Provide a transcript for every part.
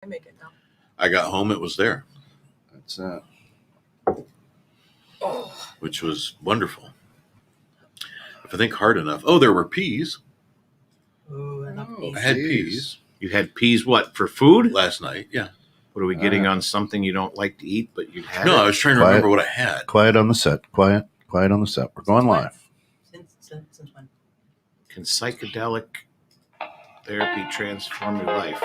I make it now. I got home, it was there. That's which was wonderful. If I think hard enough. Oh, there were peas. Ooh, I love peas. I had peas You had peas, what, for food? last night. Yeah. What are we getting on something you don't like to eat, but you had? No, it? I was trying to remember what I had. quiet on the set. Quiet on the set. We're going live. Since when? Can psychedelic therapy transform your life?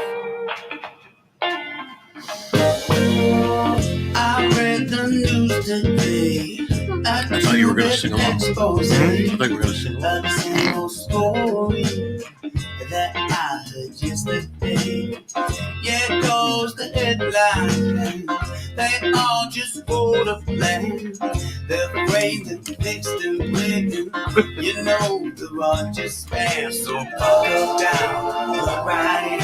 I read the news today. I thought you were going to sing along. I thought you were going to sing along. A single story that I heard yesterday. Yeah, it goes the headline. They all just go to plan. They're afraid to fix them waiting. You know, they're all just spam. So buckle down, look right in.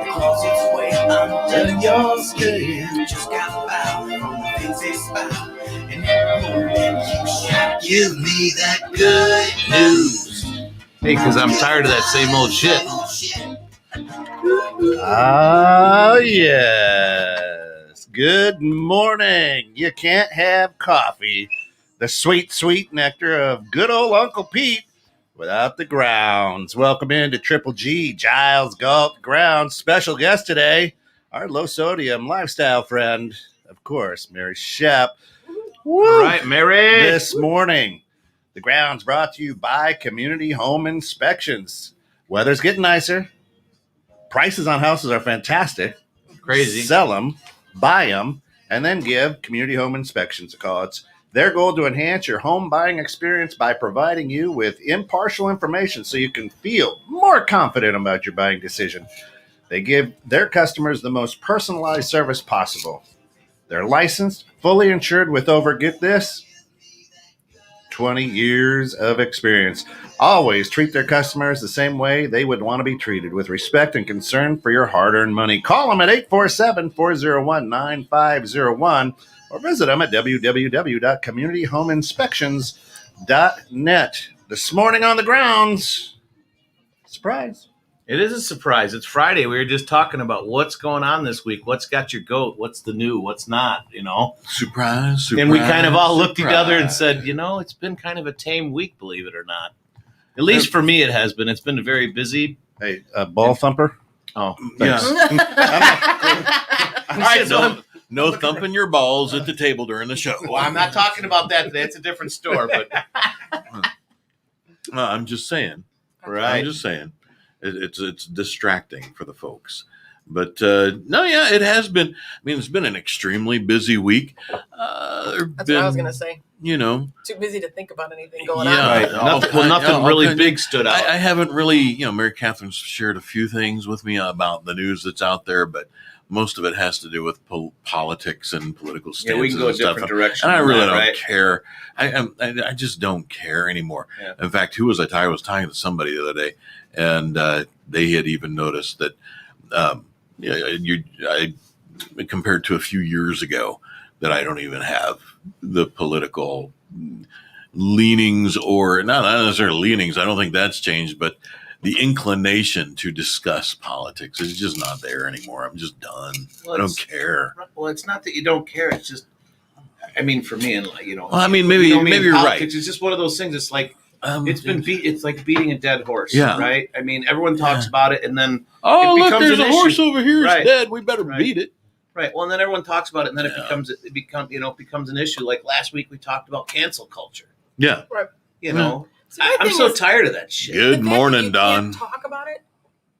Across its way under your skin. Just got found from the things they spout. And you shout, give me that good news. Hey, because I'm tired of that same old shit. Oh, yes. Good morning. You can't have coffee, the sweet, sweet nectar of good old Uncle Pete, without the grounds. Welcome into Triple G, Giles Golf Grounds. Special guest today, our low-sodium lifestyle friend, of course, Mary Shep. Woo! All right, Mary. This morning, the grounds brought to you by Community Home Inspections. Weather's getting nicer. Prices on houses are fantastic. Crazy. Sell them, buy them, and then give Community Home Inspections a call. It's their goal to enhance your home buying experience by providing you with impartial information so you can feel more confident about your buying decision. They give their customers the most personalized service possible. They're licensed, fully insured with over, get this, 20 years of experience. Always treat their customers the same way they would want to be treated, with respect and concern for your hard-earned money. Call them at 847-401-9501 or visit them at www.communityhomeinspections.net. This morning on the grounds, surprise. It is a surprise. It's Friday. We were just talking about what's going on this week. What's got your goat? What's the new? What's not? You know? Surprise. And we kind of all looked together and said, you know, it's been kind of a tame week, believe it or not. At least for me, it has been. It's been very busy. Hey, ball thumper. Oh, Yeah. all right. No thumping your balls at the table during the show. Well, I'm not talking about that. That's a different store. But I'm just saying. right. I'm just saying. It's distracting for the folks. But, no, yeah, it has been. I mean, it's been an extremely busy week. That's what I was going to say. You know. Too busy to think about anything going Yeah. on. Right. Nothing really big stood out. I haven't really, Mary Catherine's shared a few things with me about the news that's out there, but most of it has to do with politics and political stances. Yeah, we can go a and stuff. different direction. And I really don't right? care. I just don't care anymore. Yeah. In fact, I was talking to somebody the other day, and they had even noticed that I compared to a few years ago that I don't even have the political leanings, or not necessarily leanings. I don't think that's changed, but the inclination to discuss politics is just not there anymore. I'm just done. Well, I don't care. Well, it's not that you don't care. It's just, I mean, for me, and Well, I mean, maybe you're right. It's just one of those things. It's like it's like beating a dead horse. Yeah. Right. I mean, everyone talks about it, and then Oh, it look, becomes there's an a horse issue. over here. Right. It's dead. We better Right. beat it. right. Well, and then everyone talks about it, and then Yeah. it becomes an issue. Like last week, we talked about cancel culture. Yeah. You know, See, my I'm thing so is, tired of that shit. Good the fact morning, that you Don. can't talk about it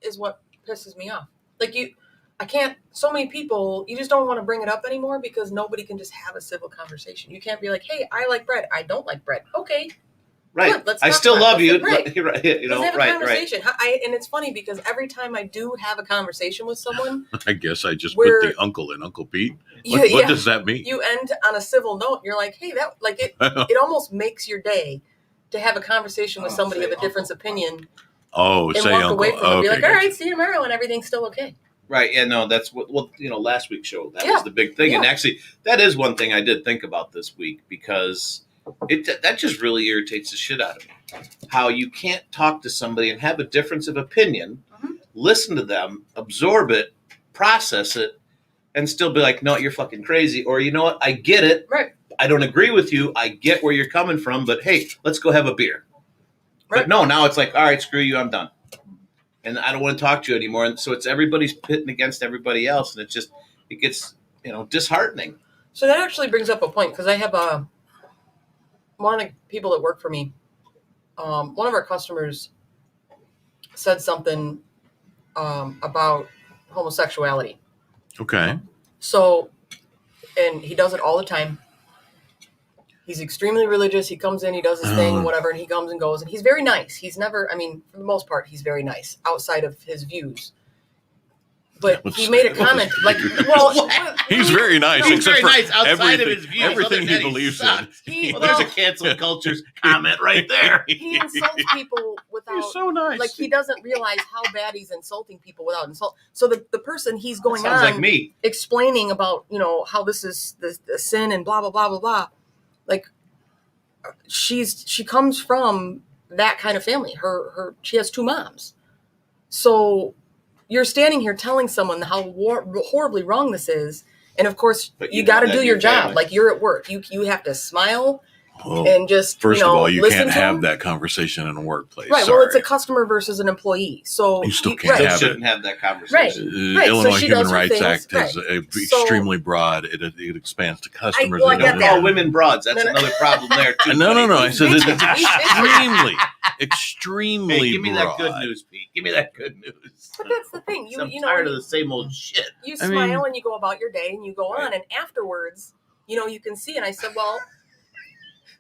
is what pisses me off. Like I can't. So many people, you just don't want to bring it up anymore because nobody can just have a civil conversation. You can't be like, "Hey, I like bread. I don't like bread." Okay, Right. good, let's I talk still about love it. you. Right. Right. You know. Let's have a Right. conversation. And it's funny because every time I do have a conversation with someone, I guess I just We're- put the uncle in Uncle Pete. you, What does that mean? you end on a civil note. You're like, "Hey, that like it." It almost makes your day to have a conversation with somebody of a different opinion Oh, and say walk uncle. away from it and be like, Okay, "All right, see you tomorrow," and everything's still okay. Right. Yeah. No. That's what. Well, last week's show that Yeah. was the big thing, and Yeah. actually, that is one thing I did think about this week because that just really irritates the shit out of me. How you can't talk to somebody and have a difference of opinion, Mhm. listen to them, absorb it, process it and still be like, no, you're fucking crazy. Or, you know what? I get it. Right. I don't agree with you. I get where you're coming from, but hey, let's go have a beer. Right. But no, now it's like, all right, screw you. I'm done. And I don't want to talk to you anymore. And so it's everybody's pitting against everybody else. And it gets, disheartening. So that actually brings up a point, because I have one of the people that work for me, one of our customers said something about homosexuality. Okay. So, and he does it all the time. He's extremely religious. He comes in, he does his thing, whatever, and he comes and goes. And he's very nice. He's never, for the most part, he's very nice outside of his views. But he made a comment like, well, he's very nice, He's except very for nice outside of everything- his views. everything Other he than believes in. sucks. He- Well, there's a cancel culture's comment right there. He insults people without, He's so nice. like, he doesn't realize how bad he's insulting people without insult. So the person he's going Sounds on like me. explaining about, how this is the sin and blah, blah, blah, blah, blah. Like, she comes from that kind of family. She has 2 moms. So you're standing here telling someone how horribly wrong this is. And of course, But you you got to have that do in your your job. family. Like, you're at work. You have to smile Well, and just, first of all, you listen can't to have them. that conversation in a workplace. Right. Sorry. Well, it's a customer versus an employee. So You still can't right. Still have shouldn't have that conversation. Right. So Illinois she Human does her Rights things, Act right. is So- extremely broad. It expands to customers. well, They I don't get know. that. All women broads. That's No, no. another problem there too. No. buddy. I said it's Bitches. extremely Hey, give me that good broad. news, Pete. Give me that good news. But that's the thing. I'm tired of the same old shit. You I smile mean- and you go about your day and you go Right. on, and afterwards, you can see. And I said, well,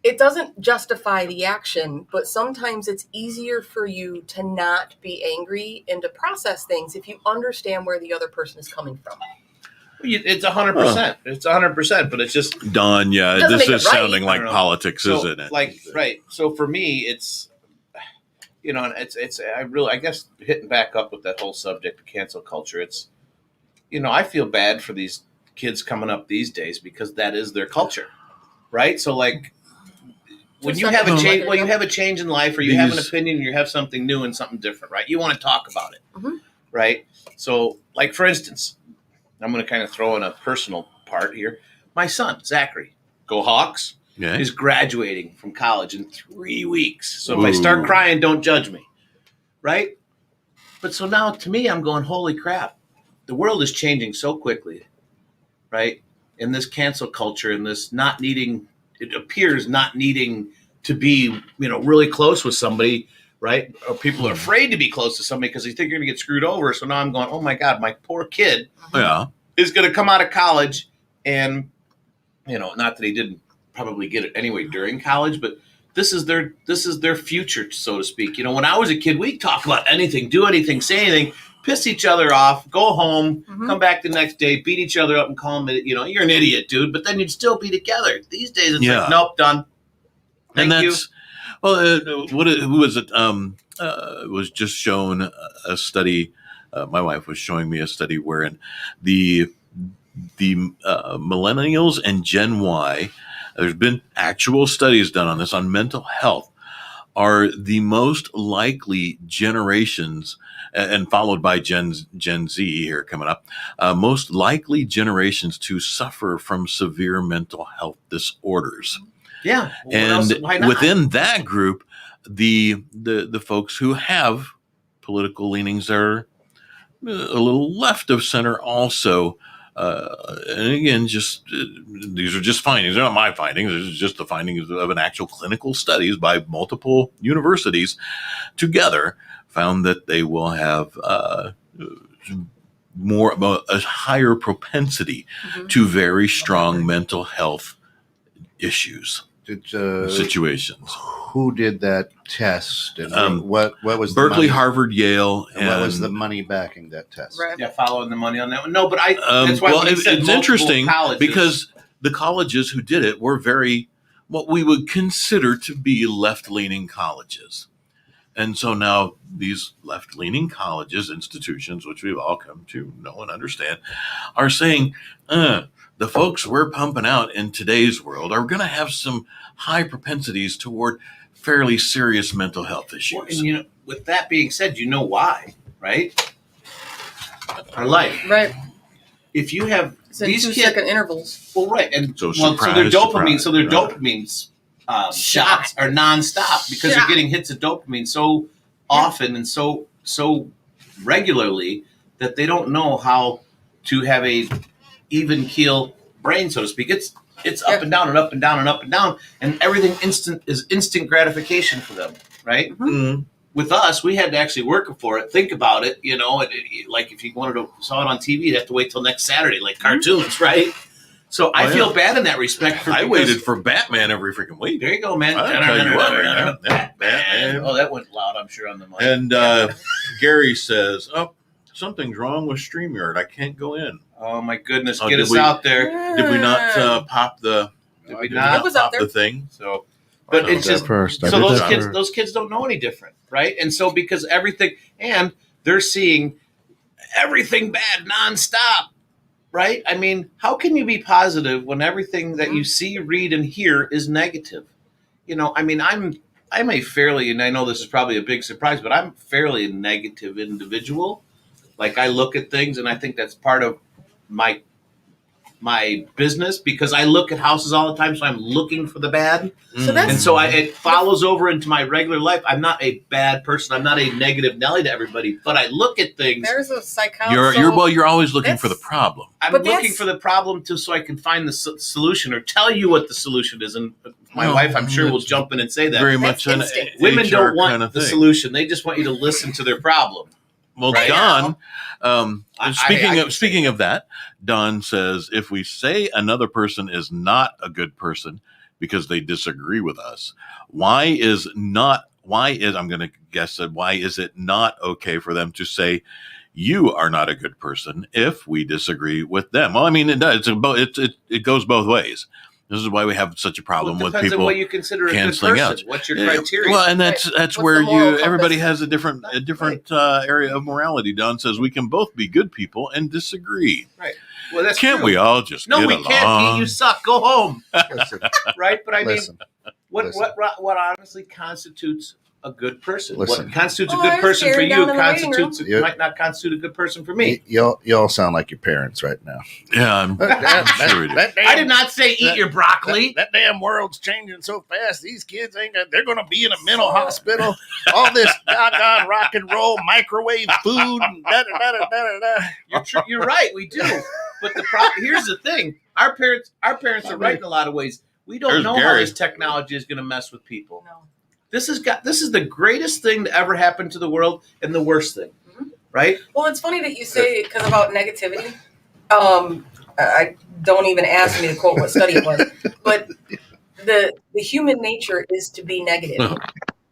it doesn't justify the action, but sometimes it's easier for you to not be angry and to process things if you understand where the other person is coming from. It's 100%. It's 100%, but it's just Don, yeah, Doesn't this make is it right. sounding I like don't know. politics, so, isn't it? like right. So for me, it's I guess hitting back up with that whole subject of cancel culture. It's I feel bad for these kids coming up these days because that is their culture, right? So like when you have a change, you have a change in life, or you have an opinion, and you have something new and something different, right? You want to talk about it, Mhm. right? So like for instance, I'm going to kind of throw in a personal part here. My son Zachary, go Hawks, Yeah. is graduating from college in 3 weeks. So if I start Ooh. crying, don't judge me, right? But so now to me, I'm going, holy crap, the world is changing so quickly, right? In this cancel culture, in this it appears not needing to be, really close with somebody, right? Or people are afraid to be close to somebody because they think you're going to get screwed over. So now I'm going, oh my God, my poor kid Yeah. is going to come out of college and, not that he didn't probably get it anyway during college, but this is their future, so to speak. When I was a kid, we'd talk about anything, do anything, say anything, piss each other off, go home, Mhm. come back the next day, beat each other up and call them, you're an idiot, dude. But then you'd still be together. These days, it's Yeah. like, nope, done. Thank And you. that's who was it? It was just shown a study. My wife was showing me a study wherein the millennials and Gen Y. There's been actual studies done on this on mental health. Are the most likely generations, and followed by Gen Z here coming up, most likely generations to suffer from severe mental health disorders. Yeah. What And else? Why not? within that group, the folks who have political leanings are a little left of center also. And again, these are just findings. They're not my findings. This is just the findings of an actual clinical studies by multiple universities together found that they will have a higher propensity Mhm. to very strong mental health issues, Did, situations. who did that test? And what was Berkeley, the money, Harvard, Yale, and what was the money backing that test? Right. Yeah, following the money on that one. No, but that's why well, when you said it's multiple interesting colleges, because the colleges who did it were very what we would consider to be left-leaning colleges. And so now these left-leaning colleges, institutions, which we've all come to know and understand, are saying, the folks we're pumping out in today's world are going to have some high propensities toward fairly serious mental health Well, issues. and with that being said, why, right? our life. Right. If you have It's in these 2-second intervals. well, right, and So so their dopamine, surprise. shots are nonstop because they're getting hits of dopamine so often and so regularly that they don't know how to have a even keel brain, so to speak. It's up and down and up and down and up and down, and everything is instant gratification for them, right? Mm-hmm. With us, we had to actually work for it, think about it, like if you wanted to saw it on TV, you'd have to wait till next Saturday, like cartoons, right? So I feel bad in that respect. I waited for Batman every freaking week. There you go, man. I'll tell you what, Batman. Oh, that went loud, I'm sure, on the mic. And Gary says, "Oh, something's wrong with StreamYard. I can't go in." Oh my goodness, Oh, get did us we- out there. Did we not pop the? Did we It not? was out pop there. the thing? So, but it's just first. so those kids don't know any different, right? And so because everything, and they're seeing everything bad nonstop, right? I mean, how can you be positive when everything that you see, read, and hear is negative? I mean, I'm a fairly, and I know this is probably a big surprise, but I'm fairly a negative individual. Like I look at things, and I think that's part of my business because I look at houses all the time, so I'm looking for the bad. So that's And so it follows over into my regular life. I'm not a bad person. I'm not a negative Nelly to everybody, but I look at things. there's a psychology. You're always looking for the that's- problem. I'm but looking that's- for the problem so I can find the solution or tell you what the solution is. And my No, wife, I'm sure, will that's jump in and say that. Very much an instinct. Women HR don't want kind of the thing. solution. They just want you to listen to their problem. Well, Right Don, I speaking of that, Don says if we say another person is not a good person because they disagree with us, why is it not okay for them to say you are not a good person if we disagree with them? Well, I mean, it does. It goes both ways. This is why we have such a problem with depends people on what you consider a good canceling person. out. What's your criteria? Well, and that's What's where the moral everybody compass? has a different area of morality. Don says we can both be good people and disagree. Well, that's Can't true. we all just No, get we along? can't. Pete, you suck. Go home. Listen, Right? But I mean, listen. what honestly constitutes a good person? Listen. What constitutes a Oh, good I person for stared you down in the waiting room. might not constitute a good person for me. Y'all sound like your parents right now. Yeah, I'm sure it is. I did not say eat your broccoli. That damn world's changing so fast. These kids they're going to be in a mental hospital. All this doggone rock and roll, microwave food, and You're right. We do. But here's the thing: our parents are right in a lot of ways. We don't There's know how Gary. this technology is going to mess with people. No. This is the greatest thing to ever happen to the world and the worst thing, right? Well, it's funny that you say because about negativity. I don't even ask me to quote what study it was, but the human nature is to be negative.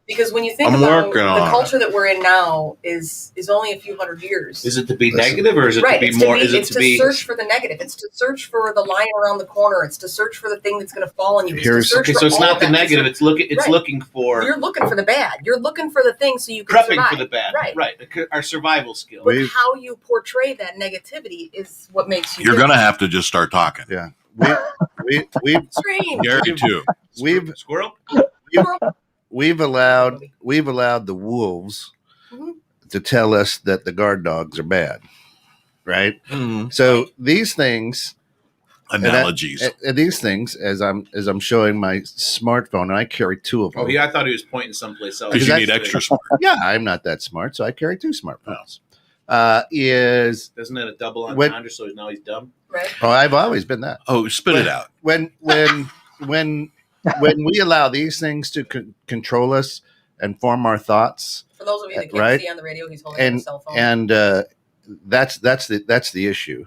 Because when you think I'm about working the on it. culture that we're in now is only a few hundred years. Is it to be Listen. negative or is it Right, to be it's more? to be, Is it it's to to be? search for the negative. It's to search for the line around the corner. It's to search for the thing that's going to fall on you. It's to Here's- search Okay, for so it's all not of the that. negative. It's Right. looking for You're looking for the bad. You're looking for the thing so you can prepping survive. for the bad. Right. Our survival skill. But We've- how you portray that negativity is what makes you. You're different. gonna have to just start talking. Yeah. We've Strange. Gary too. we've Squirrel. we've allowed the wolves Mhm. to tell us that the guard dogs are bad, right? Mm, So these things, analogies. and these things, as I'm showing my smartphone, and I carry two of them. Oh, yeah. I thought he was pointing someplace else. Because you that's- need extra smart. Yeah, I'm not that smart, so I carry two smartphones. Is Doesn't that a double When- entendre? So now he's dumb. Right. I've always been that. Oh, spit it out. When we allow these things to control us and form our thoughts, For those of you that can't Right. see on the radio, he's holding up a cell phone. and that's the issue,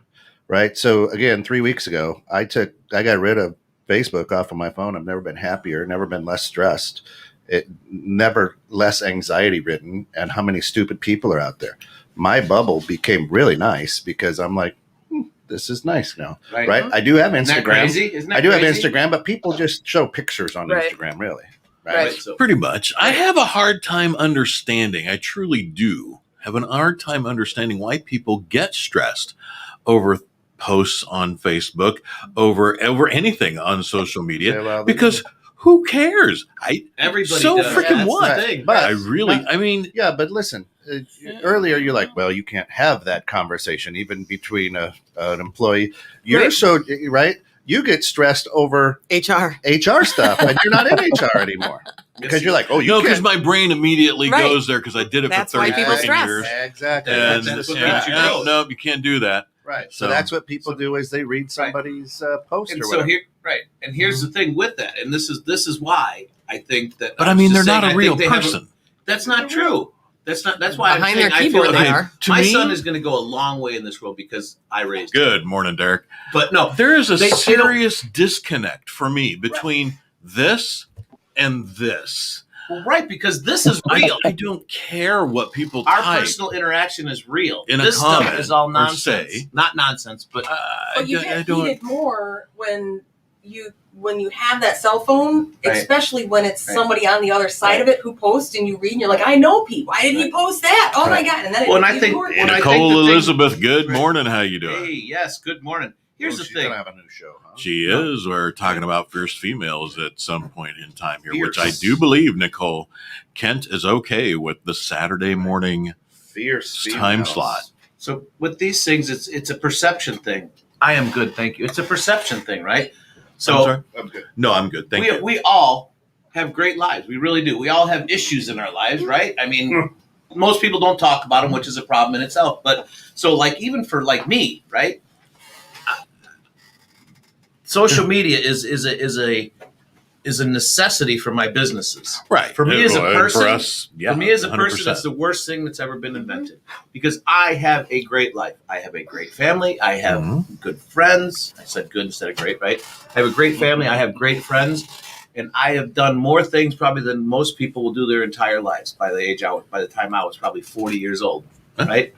right? So again, 3 weeks ago, I got rid of Facebook off of my phone. I've never been happier, never been less stressed, never less anxiety ridden. And how many stupid people are out there? My bubble became really nice because I'm like, this is nice now, right? I do have Isn't that Instagram. crazy? Isn't that I do have crazy? Instagram, but people just show pictures on Right. Instagram, really. Right. So, Pretty much. I have a hard time understanding. I truly do have an hard time understanding why people get stressed over posts on Facebook, over anything on social media. Say, well, Because Who cares? Everybody so does. freaking That's what? the thing. But- I really, I mean, Yeah, but listen, earlier you're like, well, you can't have that conversation even between an employee. You're Right. so right. You get stressed over HR. HR stuff, and you're not in HR anymore because you're like, oh, you no, because can't. my brain immediately Right. goes there because I did it That's for why 30 people freaking stress. years. Exactly. And That's what yeah, gets you going. no, you can't do that. Right. So So- that's what people do is they read somebody's post And or so whatever. here, right, and here's the thing with that, and this is why I think that. But I was mean, just they're saying, not I a real think they have person. That's not true. That's why Behind I'm their saying I keyboard feel they like are. To my me- son is going to go a long way in this world because I raised him. Good morning, Derek. But no, There is a They don't- serious disconnect for me between this and this. well, right, because this is real. I don't care what people Our type. personal interaction is real. In a this stuff comment is all or nonsense. say- Not nonsense, but But you I get don't. heated more when you have that cell phone, Right. especially when it's Right. somebody on the other side Right. of it who posts and you read and you're like, I know Pete. Why did he Right. post that? Oh Right. my god! And then it Well, and gets I even think- more- and I think Nicole the thing- Elizabeth, good Right. morning. How you doing? hey, yes, good morning. Here's the she's thing. gonna have a new show. Huh? She is. We're talking about fierce females at some point in time here, which I Fierce. do believe, Nicole, Kent is okay with the Saturday morning Fierce time females. slot. So with these things, it's a perception thing. I am good, thank you. It's a perception thing, right? I'm So sorry? I'm good. No, I'm good. Thank you. we all have great lives. We really do. We all have issues in our lives, right? I mean, most people don't talk about them, which is a problem in itself. But so, like, even for like me, right? Social media is a necessity for my businesses. Right. For me as a Well, person- for us, yeah, For me as a 100%. person, it's the worst thing that's ever been invented because I have a great life. I have a great family. I have Mhm. good friends. I said good instead of great, right? I have a great family. I have great friends. And I have done more things probably than most people will do their entire lives by the time I was probably 40 years old, right?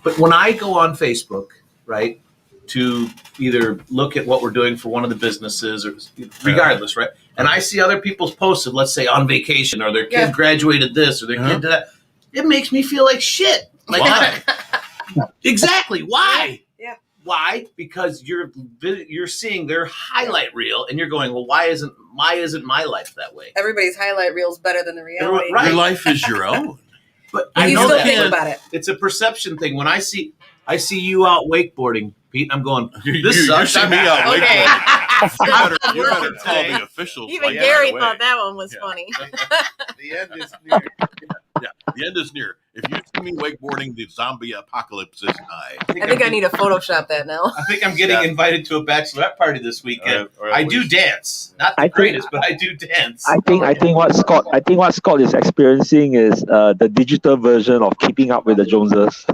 But when I go on Facebook, right, to either look at what we're doing for one of the businesses or regardless, right? And I see other people's posts of, let's say, on vacation or their kid Yeah. graduated this or their kid did that. It makes me feel like shit. Like, Why? exactly. Why? Yeah. Why? Because you're seeing their highlight reel and you're going, well, why isn't my life that way? Everybody's highlight reel's better than the reality. Right. Your life is your own. But And I you know still that think about it. it's a perception thing. When I see you out wakeboarding, Pete, I'm going, You this sucks. see me out Okay. wakeboarding. You better working call today. the officials. Even like, Gary right away. thought that one was Yeah. funny. The end is near. Yeah, the end is near. If you see me wakeboarding, the zombie apocalypse is nigh. I think I need to Photoshop that now. I think I'm getting invited to a bachelorette party this weekend. Or I at do least- dance, not the I think- greatest, but I do dance. I think what Scott is experiencing is the digital version of Keeping Up with the Joneses.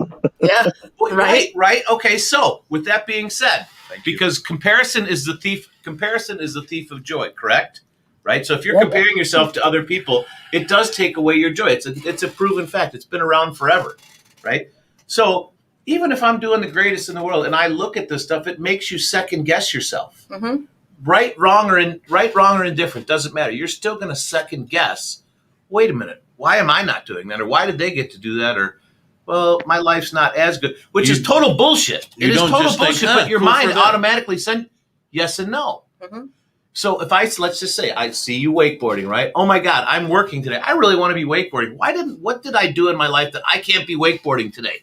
Yeah. Well, Right. right. Okay. So, with that being said, Thank you. because comparison is the thief of joy, correct? Right. So if you're Yeah. comparing yourself to other people, it does take away your joy. It's a proven fact. It's been around forever, right? So even if I'm doing the greatest in the world and I look at this stuff, it makes you second guess yourself. Mm-hmm. Right, wrong, or indifferent doesn't matter. You're still going to second guess. Wait a minute, why am I not doing that? Or why did they get to do that? Or well, my life's not as good, which is total bullshit. you It is don't total just think, bullshit, "Huh, but your cool mind for them." automatically sends yes and no. Mhm. So let's just say I see you wakeboarding, right? Oh my God, I'm working today. I really want to be wakeboarding. What did I do in my life that I can't be wakeboarding today?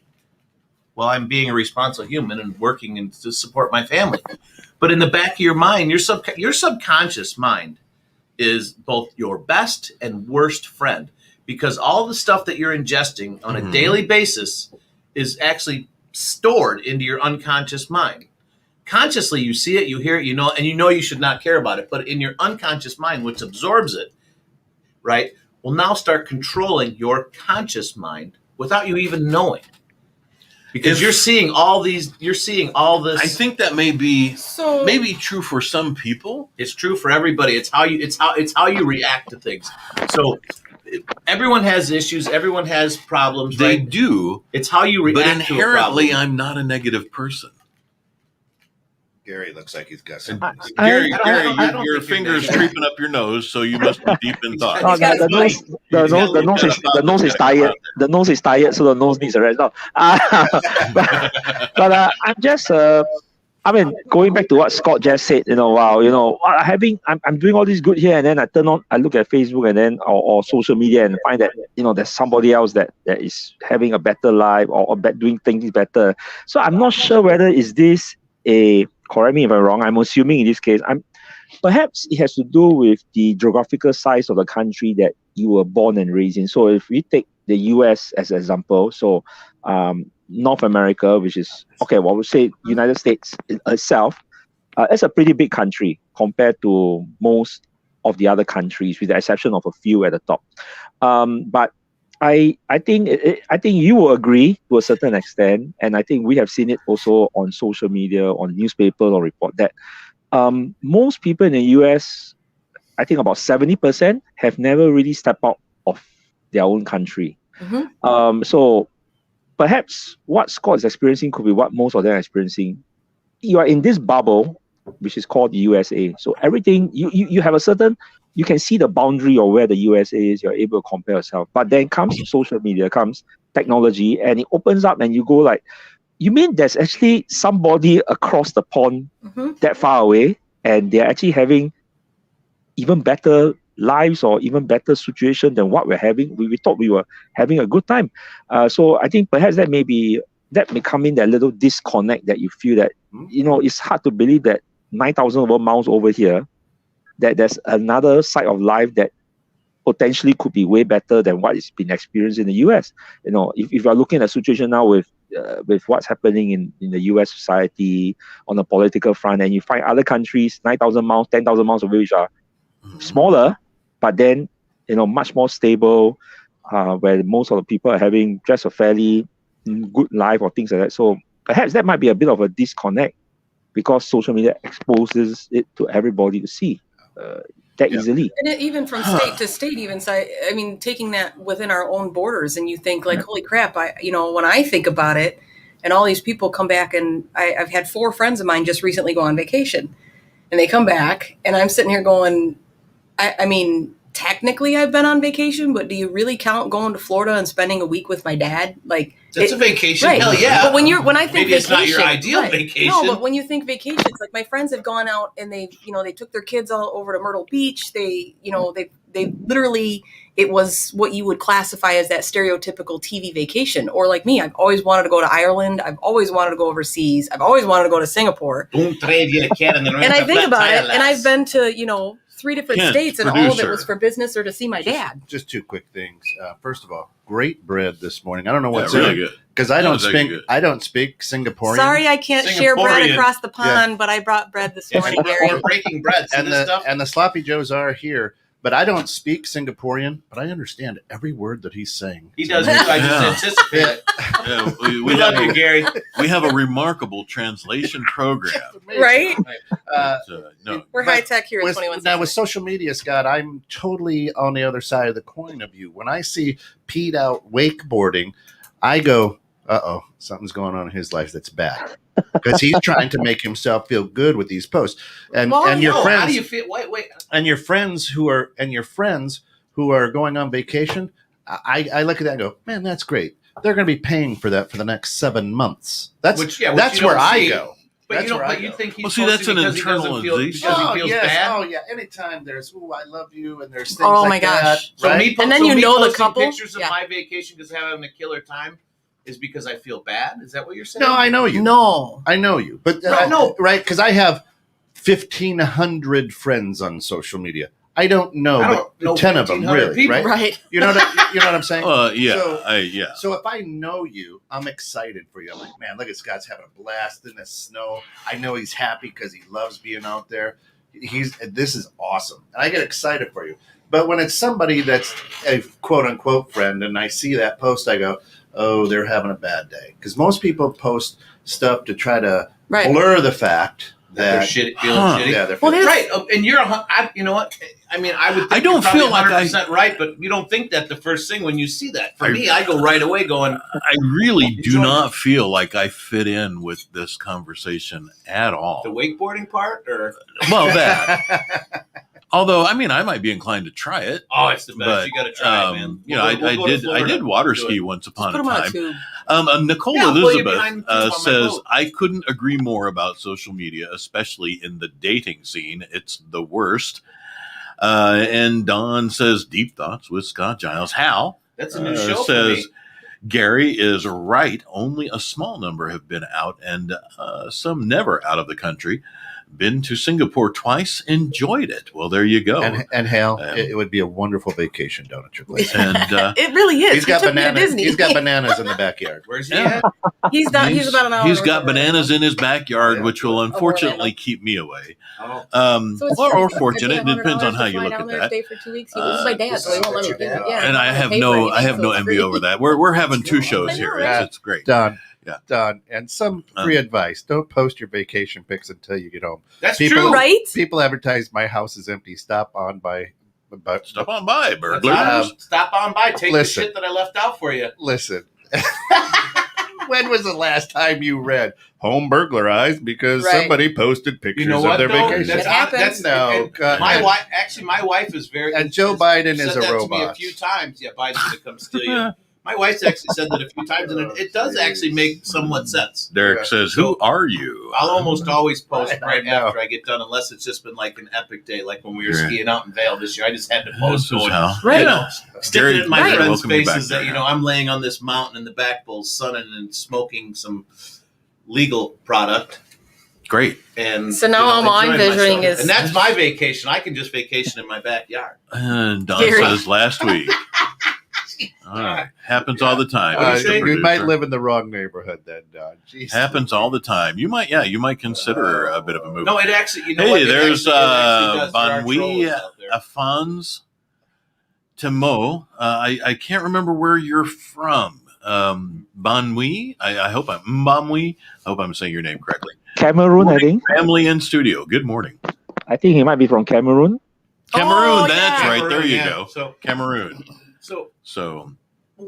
Well, I'm being a responsible human and working and to support my family. But in the back of your mind, your subconscious mind is both your best and worst friend because all the stuff that you're ingesting on a Mhm. daily basis is actually stored into your unconscious mind. Consciously, you see it, you hear it, and you know you should not care about it. But in your unconscious mind, which absorbs it, right, will now start controlling your conscious mind without you even knowing. Because If- you're seeing all this. I think that may be So maybe true for some people. It's true for everybody. It's how you react to things. So everyone has issues. Everyone has problems. They Right? do, It's how you react but to a inherently, problem. I'm not a negative person. Gary looks like he's got some. Gary, I don't Gary, think your you're fingers negative. creeping up your nose, so you must be deep in thought. Oh, He's got the his nose, the nose is tired. The nose is tired, so the nose needs a rest. No, but I'm just I mean, going back to what Scott just said, wow, I'm doing all this good here, and then I look at Facebook and then or social media and find that there's somebody else that is having a better life or doing things better. So I'm not sure whether is this correct me if I'm wrong. I'm assuming in this case, perhaps it has to do with the geographical size of the country that you were born and raised in. So if we take the US as an example, so North America, which is we'll say United States itself, it's a pretty big country compared to most of the other countries, with the exception of a few at the top. But I think you will agree to a certain extent, and I think we have seen it also on social media, on newspaper or report that most people in the US, I think about 70%, have never really stepped out of their own country. So perhaps what Scott is experiencing could be what most of them are experiencing. You are in this bubble, which is called the USA. So everything, you have a certain, you can see the boundary of where the USA is, you're able to compare yourself. But then comes social media, comes technology, and it opens up and you go like, you mean there's actually somebody across the pond that far away, and they're actually having even better lives or even better situation than what we're having. We thought we were having a good time. So I think perhaps that may come in that little disconnect that you feel that, it's hard to believe that 9,000 miles over here, that there's another side of life that potentially could be way better than what is been experienced in the US. If you're looking at a situation now with what's happening in the US society on the political front, and you find other countries 9,000 miles, 10,000 miles away, which are smaller, but then much more stable, where most of the people are having just a fairly good life or things like that. So perhaps that might be a bit of a disconnect because social media exposes it to everybody to see that easily. And even from state to state, even so, I mean, taking that within our own borders, and you think like, holy crap! When I think about it, and all these people come back, and I've had 4 friends of mine just recently go on vacation, and they come back, and I'm sitting here going, I mean, technically I've been on vacation, but do you really count going to Florida and spending a week with my dad? Like, that's a vacation. Right. Hell yeah. But when I think maybe vacation, it's not your ideal vacation. No, but when you think vacations, like my friends have gone out and they took their kids all over to Myrtle Beach. They literally, it was what you would classify as that stereotypical TV vacation. Or like me, I've always wanted to go to Ireland. I've always wanted to go overseas. I've always wanted to go to Singapore. And I think about it, and I've been to, 3 different states, and all of it was for business or to see my dad. Just 2 quick things. First of all, great bread this morning. I don't know what's really in good. because I don't speak Singaporean. Sorry, I can't share bread across the pond, but I brought bread this morning, Gary. We're breaking bread. And the sloppy joes are here. But I don't speak Singaporean, but I understand every word that he's saying. He does. I just anticipate it. Yeah, we love you, Gary. We have a remarkable translation program. Right? No. We're high tech here at 21. Now, with social media, Scott, I'm totally on the other side of the coin of you. When I see Pete out wakeboarding, I go, uh-oh, something's going on in his life that's bad. Because he's trying to make himself feel good with these posts. And your friends, how do you feel? Wait. And your friends who are going on vacation, I look at that and go, man, that's great. They're going to be paying for that for the next 7 months. That's where I go. But you think he's that's an internalization. Because he feels bad? Oh yeah. Anytime there's I love you and there's things my gosh. that. Right? And then the couple pictures of my vacation because having a killer time is because I feel bad. Is that what you're saying? No, I know you. No, I know you. But right? Because I have 1,500 friends on social media. I don't know 10 of them really, people. Right? You know what I'm saying? Yeah. So if I know you, I'm excited for you. I'm like, man, look at Scott's having a blast in the snow. I know he's happy because he loves being out there. This is awesome, and I get excited for you. But when it's somebody that's a quote unquote friend, and I see that post, I go, oh, they're having a bad day. Because most people post stuff to try to blur the fact that they're feeling shitty. Yeah, they're feeling right. And you're, you know what? I mean, I would. Think I don't you're feel like 100% right, but you don't think that the first thing when you see that. For me, I go right away going. I really do not feel like I fit in with this conversation at all. The wakeboarding part, or that. Although, I mean, I might be inclined to try it. Oh, it's the best. But, You got to try it, man. You know, We'll go to I Florida. did water We'll do ski it. once Just upon put a them on a time. tube. Nicole Yeah, I'll pull you Elizabeth behind the tube on my says, boat. I couldn't agree more about social media, especially in the dating scene. It's the worst. And Don says, deep thoughts with Scott Giles. Hal That's a new show for says, me. Gary is right. Only a small number have been out, and some never out of the country. Been to Singapore twice, enjoyed it. Well, there you go. And Hal, it would be a wonderful vacation down at your place. And It really is. He's He got took me to bananas. Disney. He's got bananas in the backyard. Where's he Yeah. at? He's about an hour. He's north got of Orlando. bananas in his backyard, Yeah. which will unfortunately Orlando. keep me away. Oh. So it's Or free. fortunate. I It pay depends on $100 how to you fly look down at there, that. Stay for 2 weeks. This is my dad, so he won't let me. Yeah. Yeah, And I have no envy over that. We're having two shows I know, here. right? It's great. Don. Yeah. Don. And some free advice. Don't post your vacation pics until you get home. That's People- true. Right? People advertise my house is empty. Stop on by. Stop on by, Let's burglars. stop on by. Take Listen. the shit that I left out for you. Listen. When was the last time you read home burglarized because Right. somebody posted pictures You know of what? their Though? vacation? It happens. No, God. my wife. Actually, my wife is very. And Joe has Biden is said a that to robot. me a few times. Yeah, Biden's gonna come steal you. My wife's actually said that a few times, and it does actually make somewhat sense. Derek Yeah. says, "Who are you?" I'll almost always post I right know. after I get done, unless it's just been like an epic day, like when we were Yeah. skiing out in Vail this year. I just had to This post is going, how. Right. you know, sticking it in my Gary, friends' welcome you back faces there. that, you know, I'm laying on this mountain in the back bowl, sunning and smoking some legal product. Great. And So now all I'm enjoying envisioning myself. is- and that's my vacation. I can just vacation in my backyard. And Don Gary. says, "Last week." All right, happens all the time. What do you Mr. say? You Producer. might live in the wrong neighborhood then, Don. Jeez. Happens all the time. You might consider a bit of a move. No, it actually, you know Hey, what? It there's, actually does. There are Bonwi, trolls out there. Afans Timo. I can't remember where you're from. Bonwi. I hope I'm saying your name correctly. Cameroon, I think. Family in studio. Good morning. I think he might be from Cameroon. Cameroon. Oh, That's yeah. right. There you Yeah. go. So, Cameroon. so, So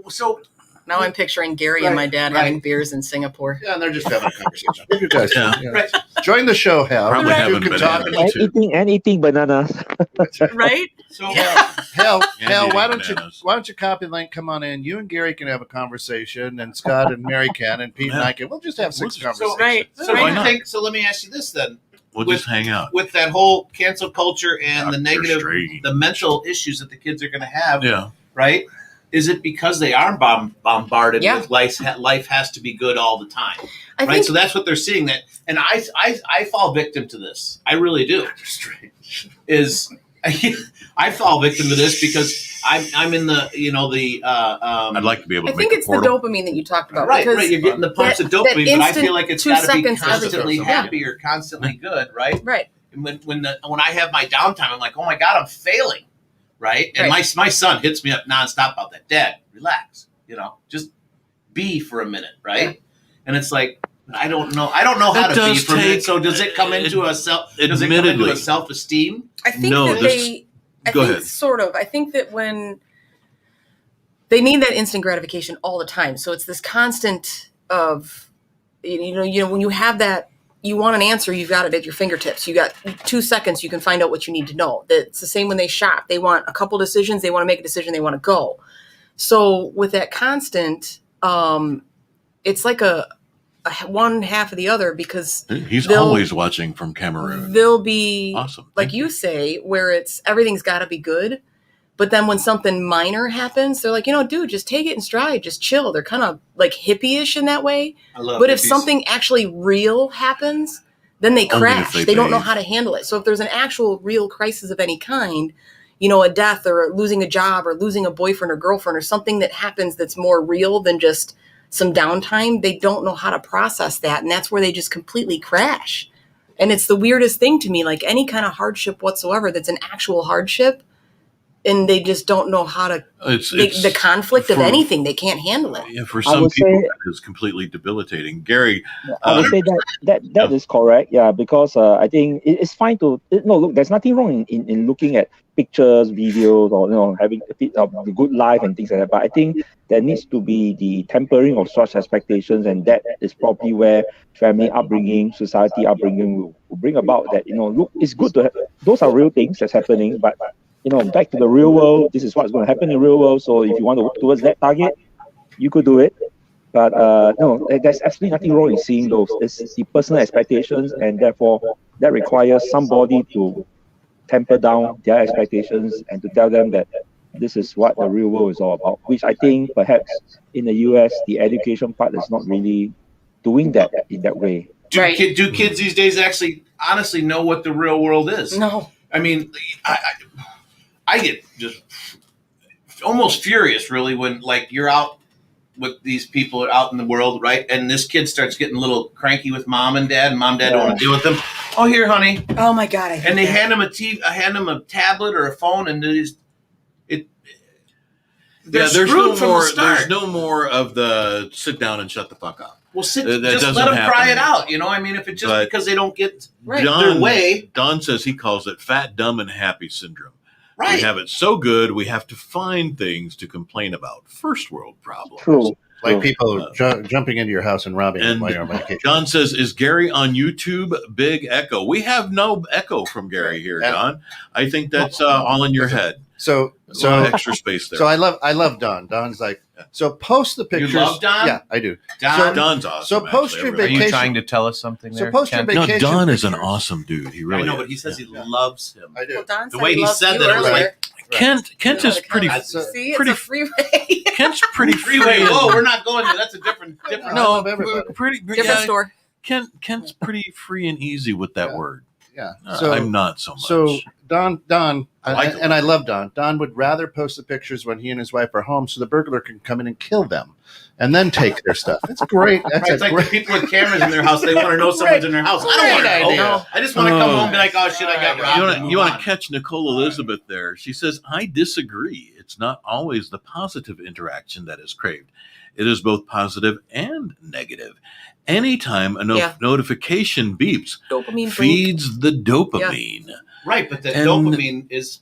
so Now I'm picturing Gary and my dad Right. having beers in Singapore. Yeah, and they're just having a conversation. You guys, Yeah. right. join the show, Hal. Probably You having can bananas. talk Me And too. eating bananas. Right? So, Hal, And Hal, eating why don't bananas. you copy the link? Come on in. You and Gary can have a conversation, and Scott and Mary can, and Pete and I can. We'll just have six We'll conversations. Right. so Why do you not? think? So let me ask you this then: We'll With- just hang out. with that whole cancel culture and the Dr. negative, Strange. the mental issues that the kids are going to have, Yeah. right? Is it because they are bombarded Yeah. with life has to be good all the time, I right? think So that's what they're seeing. That, and I fall victim to this. I really do. Is I fall victim to this because I'm in the I'd like to be able to I make think a it's the portal. dopamine that you talked about. right, because right. You're getting the pumps of that dopamine, but I instant feel like it's 2 got to be seconds constantly everything. happy or constantly good, right? Right. And when I have my downtime, I'm like, oh my god, I'm failing, right? And my son hits me up nonstop about that. Dad, relax, just be for a minute, right? Yeah. And it's like I don't know how That to be does for a minute. take- So does it come into a self? Does it come admittedly- into a self-esteem? I think No, that this- I go think ahead. sort of. I think that when they need that instant gratification all the time, so it's this constant of, when you have that, you want an answer, you've got it at your fingertips. You got 2 seconds, you can find out what you need to know. It's the same when they shop. They want a couple decisions, they want to make a decision, they want to go. So with that constant, it's like a one half of the other, because He's they'll- always watching from Cameroon. they'll be Awesome. like Thank you say, where it's everything's got to be good, but then when something minor happens, they're like, dude, just take it in stride, just chill. They're kind of like hippie-ish in that way. I love But if hippies. something actually real happens, then they Only if crash. they They don't know bathe. how to handle it. So if there's an actual real crisis of any kind, a death or losing a job or losing a boyfriend or girlfriend or something that happens that's more real than just some downtime, they don't know how to process that. And that's where they just completely crash. And it's the weirdest thing to me, like any kind of hardship whatsoever that's an actual hardship, and they just don't know how to. It's The conflict of for- anything, they can't handle it. Yeah, for I some would people, say- that is completely debilitating. Gary, I would say that is correct. Yeah, because I think it's fine to no look. There's nothing wrong in looking at pictures, videos, or having a bit of the good life and things like that. But I think there needs to be the tempering of such expectations, and that is probably where family upbringing, society upbringing will bring about that. Look, it's good to have, those are real things that's happening, but back to the real world. This is what's going to happen in the real world. So if you want to work towards that target, you could do it. But no, there's absolutely nothing wrong in seeing those. It's the personal expectations, and therefore that requires somebody to temper down their expectations and to tell them that this is what the real world is all about. Which I think perhaps in the US, the education part is not really doing that in that way. Right. Do kids these days actually honestly know what the real world is? No. I mean, I get just almost furious, really, when like you're out with these people out in the world, right? And this kid starts getting a little cranky with mom and dad, and mom and dad don't want to deal with them. Oh, here, honey. Oh my God! I hate And they that. hand them a tablet or a phone, and they're there's screwed no from more. the start. There's no more of the sit down and shut the fuck up. Well, That just doesn't let them happen cry it anymore. out. I mean, if it's just But because they don't get Right. their way, Don says he calls it fat, dumb, and happy syndrome. right? We have it so good, we have to find things to complain about. First world problems. True. Like people jumping into your house and robbing you And while you're on vacation. John says, "Is Gary on YouTube? Big echo. We have no echo from Gary here, And- Don. I think that's all in your head. So There's a lot of extra space there. So I love Don. Don's like, so post the pictures. love Don? Yeah, I do. Don, Don's awesome. So post actually. your Everybody- Are you vacation. trying to tell us something So there? post your Ken? No, vacation. Don is an pictures. awesome dude. He I really know, is. but he says he Yeah. loves him. I do. Well, Don The said way he loved said you that, it was earlier. like, Kent is pretty. See, pretty- it's a freeway. Kent's pretty freeway. free. Whoa, we're not going there. That's a different. I No, love everybody. pretty. Different yeah, store. Kent's pretty free and easy with that Yeah. word. Yeah. So I'm not so much. So Don, I like and I love Don. Don would rather post the pictures when he and his wife are home, so the burglar can come in and kill them, and then take their stuff. It's great. That's Right, it's a like great. the people with cameras in their house. They want to know someone's in their house. I don't want to Great know. idea. I just want to come home and be like, oh shit, I got robbed. and you move want on. to catch Nicole Elizabeth there. She says, I disagree. It's not always the positive interaction that is craved. It is both positive and negative. Anytime a Yeah. notification beeps, Dopamine feeds the dopamine. Right, but the And- dopamine is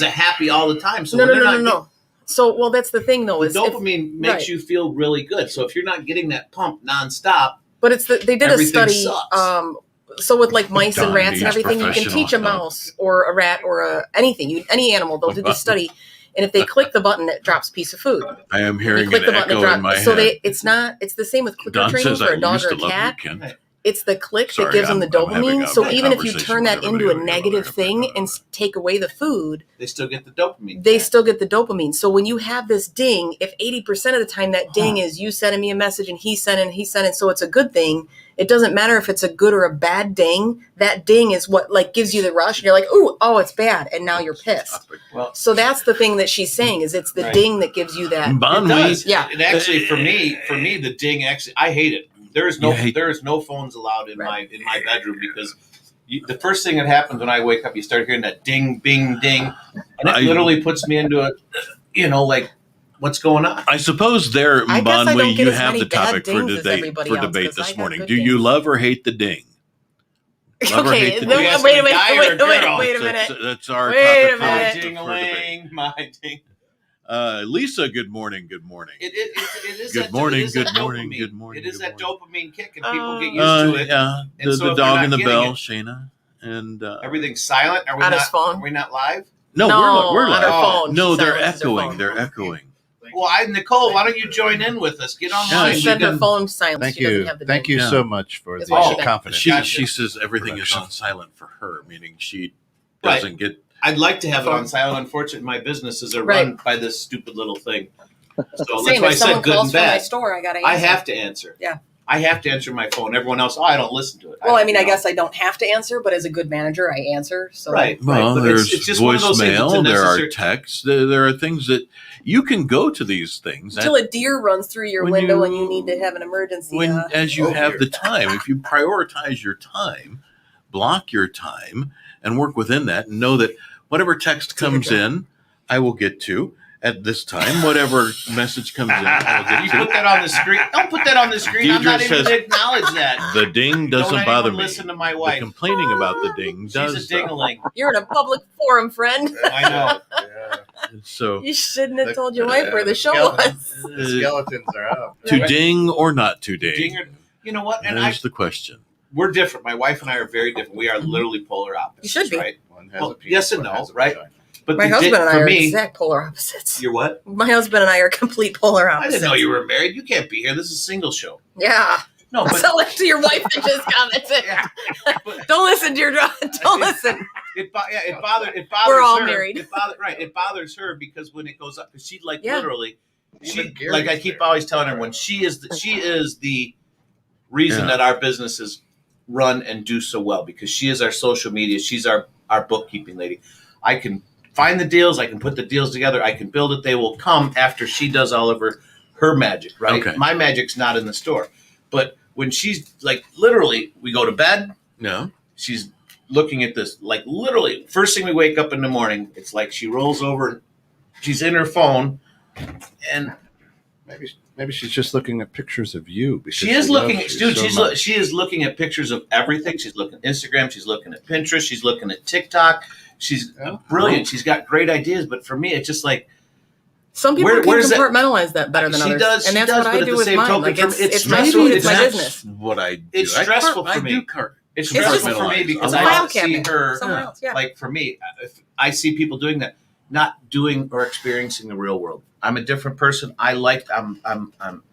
a happy all the time. So No, when no, they're no, no, not no. So, well, that's the thing, though. The Is if, dopamine makes right. you feel really good. So if you're not getting that pump nonstop, but it's they did a Everything study. sucks. So with like mice and Don, rats and he's everything, you can professional. teach a mouse or a rat or any animal. They'll do the study, and if they click the button, it drops a piece of food. I am If you hearing click an the button, it echo in my drops. So head. it's the same with clicker Don training says, for I a dog used or to a love cat. you, Ken. It's the click Sorry, that gives them the I'm having dopamine. a So even if you conversation turn that with into a everybody. negative thing and take away the food, they still get the dopamine. they still get the dopamine. So when you have this ding, if 80% of the time that ding is you sending me a message and he sending, so it's a good thing. It doesn't matter if it's a good or a bad ding. That ding is what like gives you the rush. And you're like, oh, it's bad. And now you're pissed. Well, So that's the thing that she's saying is it's the Right. ding that gives you that. Bon, it does. Yeah. And actually, for me, the ding actually, I hate it. There is no You hate- phones allowed in Right. my bedroom because the first thing that happens when I wake up, you start hearing that ding, bing, ding, and it literally puts me into like what's going on. I suppose there, I guess I Bonwee, don't get you as have many the topic bad for dings as debate, everybody else, 'cause I this got morning. good Do you dings. love or hate the ding? Love or Okay, hate the no, ding? Yes, wait a a guy or a minute, girl? wait a minute. That's our Wait a topic My minute. for debate. ding-a-ling, my ding. Lisa, good morning. Good morning. It is Good that, morning, it is good that morning, dopamine. good morning, It is good that dopamine kick, and people get used Oh. to it. Yeah, And so the if dog we're and not the getting bell, it- Shayna, and Everything's silent. Are we On not? his phone? Are we not live? no, No, we're on live. her phone. No, She they're silences her echoing. phone. They're echoing. Well, Nicole, why don't you join in with us? Get Yeah, online. She she said her can- phone silent. Thank She doesn't you. have the Thank ding. you Yeah. so much for That's the why she got- confidence. She Gotcha. she says everything is on silent for her, meaning she Right. doesn't get. I'd like to have it Phone. on silent. Unfortunately, my businesses are Right. run by this stupid little thing. So that's Same. why I If someone said good calls and from my bad. store, I gotta answer. I have to answer. Yeah. I have to answer my phone. Everyone else, I don't listen to it. Well, I mean, I don't- guess I don't have to answer, but as a good manager, I answer. So Right. Well, but there's it's just one of those things that's voicemail. There are unnecessary. texts. There are things that you can go to these things. until a deer runs through your When window you- and you need to have an emergency. as you Oh, have dear. the time. If you prioritize your time, block your time, and work within that, and know that whatever text comes in, I will get to at this time. Whatever message comes in, I'll get You to. put that on the screen. Don't put that on the screen. I'm Deidre not even says- going to acknowledge that. The ding doesn't Don't bother anyone me. listen to my The wife. complaining about the ding does. She's a though. ding-a-ling. You're in a public forum, friend. I know. Yeah. So You shouldn't have The- told your wife where the show skeleton. was. The skeletons are out. to ding or not to ding? Ding or- you know what? And There's the question. we're different. My wife and I are very different. We are literally polar opposites. You should be. Right? One has Well, a penis, yes and one no, has a right? vagina. But My the husband and I for are me, exact polar opposites. you're what? My husband and I are complete polar I opposites. didn't know you were married. You can't be here. This is a single show. Yeah. No, but Tell it to your wife that just commented. yeah, but Don't listen to your don't listen. it bothers We're all her. married. It bothers her because when it goes up, because she Yeah. literally, Even Gary's like I keep there. always telling everyone, she is the reason Yeah. that our businesses run and do so well, because she is our social media. She's our bookkeeping lady. I can find the deals. I can put the deals together. I can build it. They will come after she does all of her magic, right? Okay. My magic's not in the store. But when she's like, literally, we go to bed, No. she's looking at this, like literally, first thing we wake up in the morning, it's like she rolls over, she's in her phone, and Maybe she's just looking at pictures of you. Because she is loves looking, you dude. so much. She is looking at pictures of everything. She's looking at Instagram. She's looking at Pinterest. She's looking at TikTok. She's Yeah. brilliant. She's got great ideas. But for me, it's just like Some people Where's can that- compartmentalize that better than She others. does, and she that's does, what but I at do the with same mine. token, Like for- it's it's my stressful. food, it's my That's business. what I do. It's I stressful for I me. do it's It's stressful just- for me because it's I a file don't see cabinet. her. Somewhere else, yeah. Like for me, if I see people doing that, not doing or experiencing the real world. I'm a different person. I'm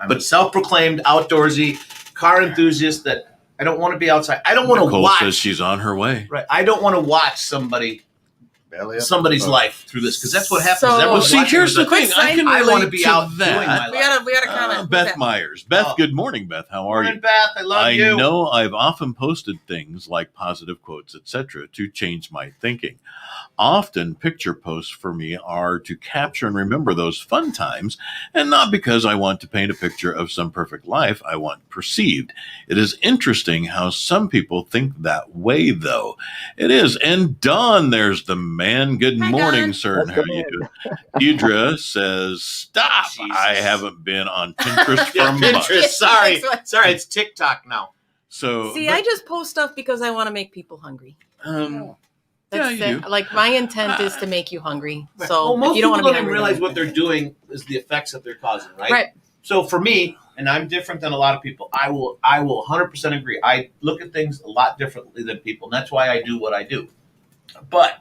a self-proclaimed outdoorsy car enthusiast that I don't want to be outside. I don't want to Nicole watch. says she's on her way. Right. I don't want to watch somebody's Belly up. life through this, because that's what happens. So- Everyone's Well, see, watching here's it, the but thing. I can I relate want to be to out that. doing my We life. gotta comment. Beth with that. Myers. Beth, Oh. good morning, Beth. How are you? Morning, Beth. I love I you. know I've often posted things like positive quotes, etc., to change my thinking. Often picture posts for me are to capture and remember those fun times, and not because I want to paint a picture of some perfect life I want perceived. It is interesting how some people think that way, though. It is. And Don, there's the man. Good Hi, morning, Don. sir. And how are you doing? Deidre says, stop. Jesus. I haven't been on Pinterest for Yeah, months. Pinterest. Sorry. That's what- Sorry, it's TikTok now. So, See, but, I just post stuff because I want to make people hungry. Yeah, That's you it. do. Like my intent is to make you hungry. Right. So well, most if you don't want people to be don't even hungry, realize then- what they're doing is the effects that they're causing, right? Right. So for me, and I'm different than a lot of people, I will 100% agree. I look at things a lot differently than people, and that's why I do what I do. But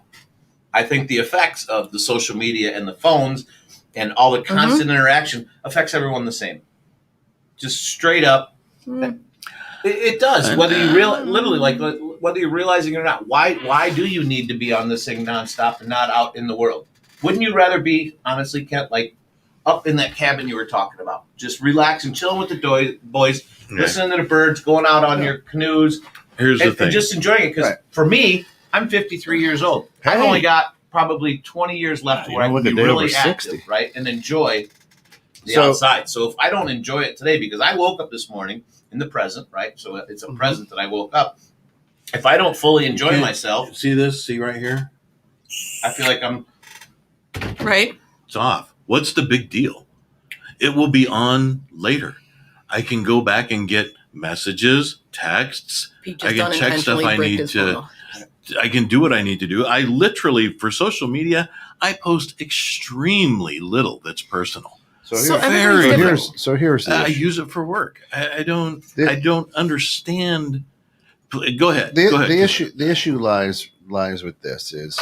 I think the effects of the social media and the phones and all the constant interaction affects everyone the same. Just straight up. Mm. It does. Whether you literally, like, whether you're realizing it or not. Why do you need to be on this thing nonstop and not out in the world? Wouldn't you rather be, honestly, Kent, like up in that cabin you were talking about, just relaxing, chilling with the boys, Yeah. listening to the birds, going out on your canoes, Here's the and thing. just enjoying it? Because Right. for me, I'm 53 years old. I've Hey. only got probably 20 years left You where I know, can look be at really over active, 60. right, and enjoy the So- outside. So if I don't enjoy it today, because I woke up this morning in the present, right? So it's a present that I woke up. If I don't fully enjoy Okay. myself, See this? See right here? I feel like I'm Right. It's off. What's the big deal? It will be on later. I can go back and get messages, texts. Pete I just can check stuff unintentionally I bricked need his to- phone. I can do what I need to do. I literally, for social media, I post extremely little that's personal. So, So here- everybody's Very different. here's the I issue. use it for work. I don't The- I don't understand. Go ahead. The, Go ahead. the issue lies with this is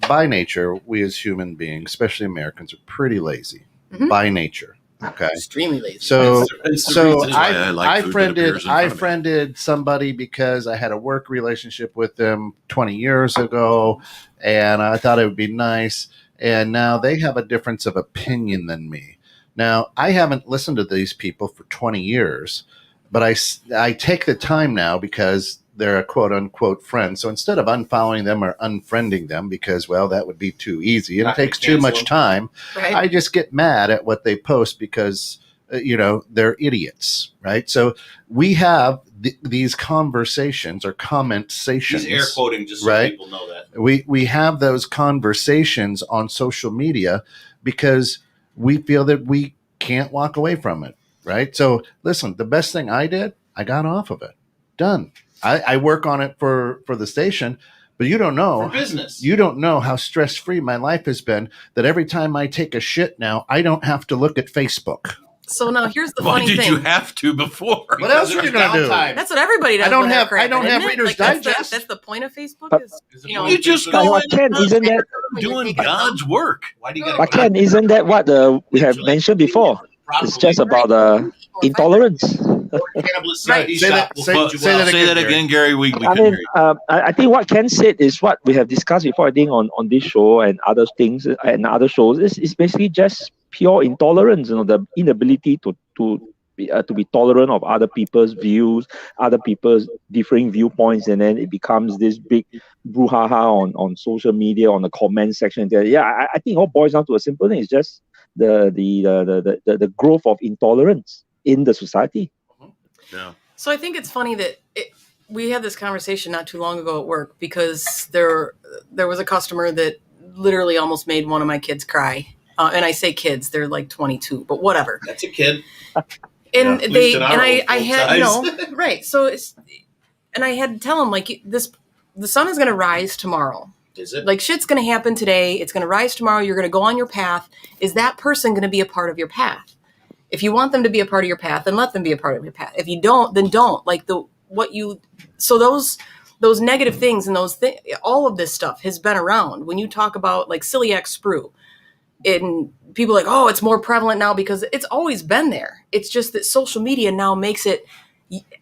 by nature we as human beings, especially Americans, are pretty lazy Mhm. by nature. Okay, Extremely lazy. so it's the so reason. why I like I food that friended appears in front I of me. friended somebody because I had a work relationship with them 20 years ago, and I thought it would be nice. And now they have a difference of opinion than me. Now I haven't listened to these people for 20 years, but I take the time now because they're a quote unquote friend. So instead of unfollowing them or unfriending them, because well that would be too easy and it Not takes cancel too much them. time, Right. I just get mad at what they post because they're idiots, right? So we have these conversations or commentations. He's air quoting just so right? people know that. We have those conversations on social media because we feel that we can't walk away from it, right? So listen, the best thing I did, I got off of it. Done. I work on it for the station, but you don't know. For business. You don't know how stress-free my life has been, that every time I take a shit now, I don't have to look at Facebook. So now here's the Why funny did thing. you have to before? What else are you going to do? That's what everybody does. I don't with have- that crap, I don't have isn't it? Reader's That's Digest. the point of Facebook But- is, You just But go what in Ken, isn't that? doing God's work. Why do you got But Ken, isn't that what we have mentioned before? It's just about intolerance. Cannabis Right. CBD Say shop that- will say- feed you say well. that Say that again, Gary. We I couldn't mean, hear you. I think what Ken said is what we have discussed before. I think on this show and other things and other shows is basically just pure intolerance. The inability to be tolerant of other people's views, other people's differing viewpoints, and then it becomes this big brouhaha on social media, on the comment section. Yeah, I think it all boils down to a simple thing. It's just the growth of intolerance in the society. Yeah. So I think it's funny that we had this conversation not too long ago at work because there was a customer that literally almost made one of my kids cry. And I say kids, they're like 22, but whatever. That's a kid. And Yeah, at least in our I old had, size. right. So and I had to tell him the sun is going to rise tomorrow. Is it? Like shit's going to happen today. It's going to rise tomorrow. You're going to go on your path. Is that person going to be a part of your path? If you want them to be a part of your path, then let them be a part of your path. If you don't, then don't. So those negative things and all of this stuff has been around. When you talk about like celiac sprue, and people are like, oh, it's more prevalent now because it's always been there. It's just that social media now makes it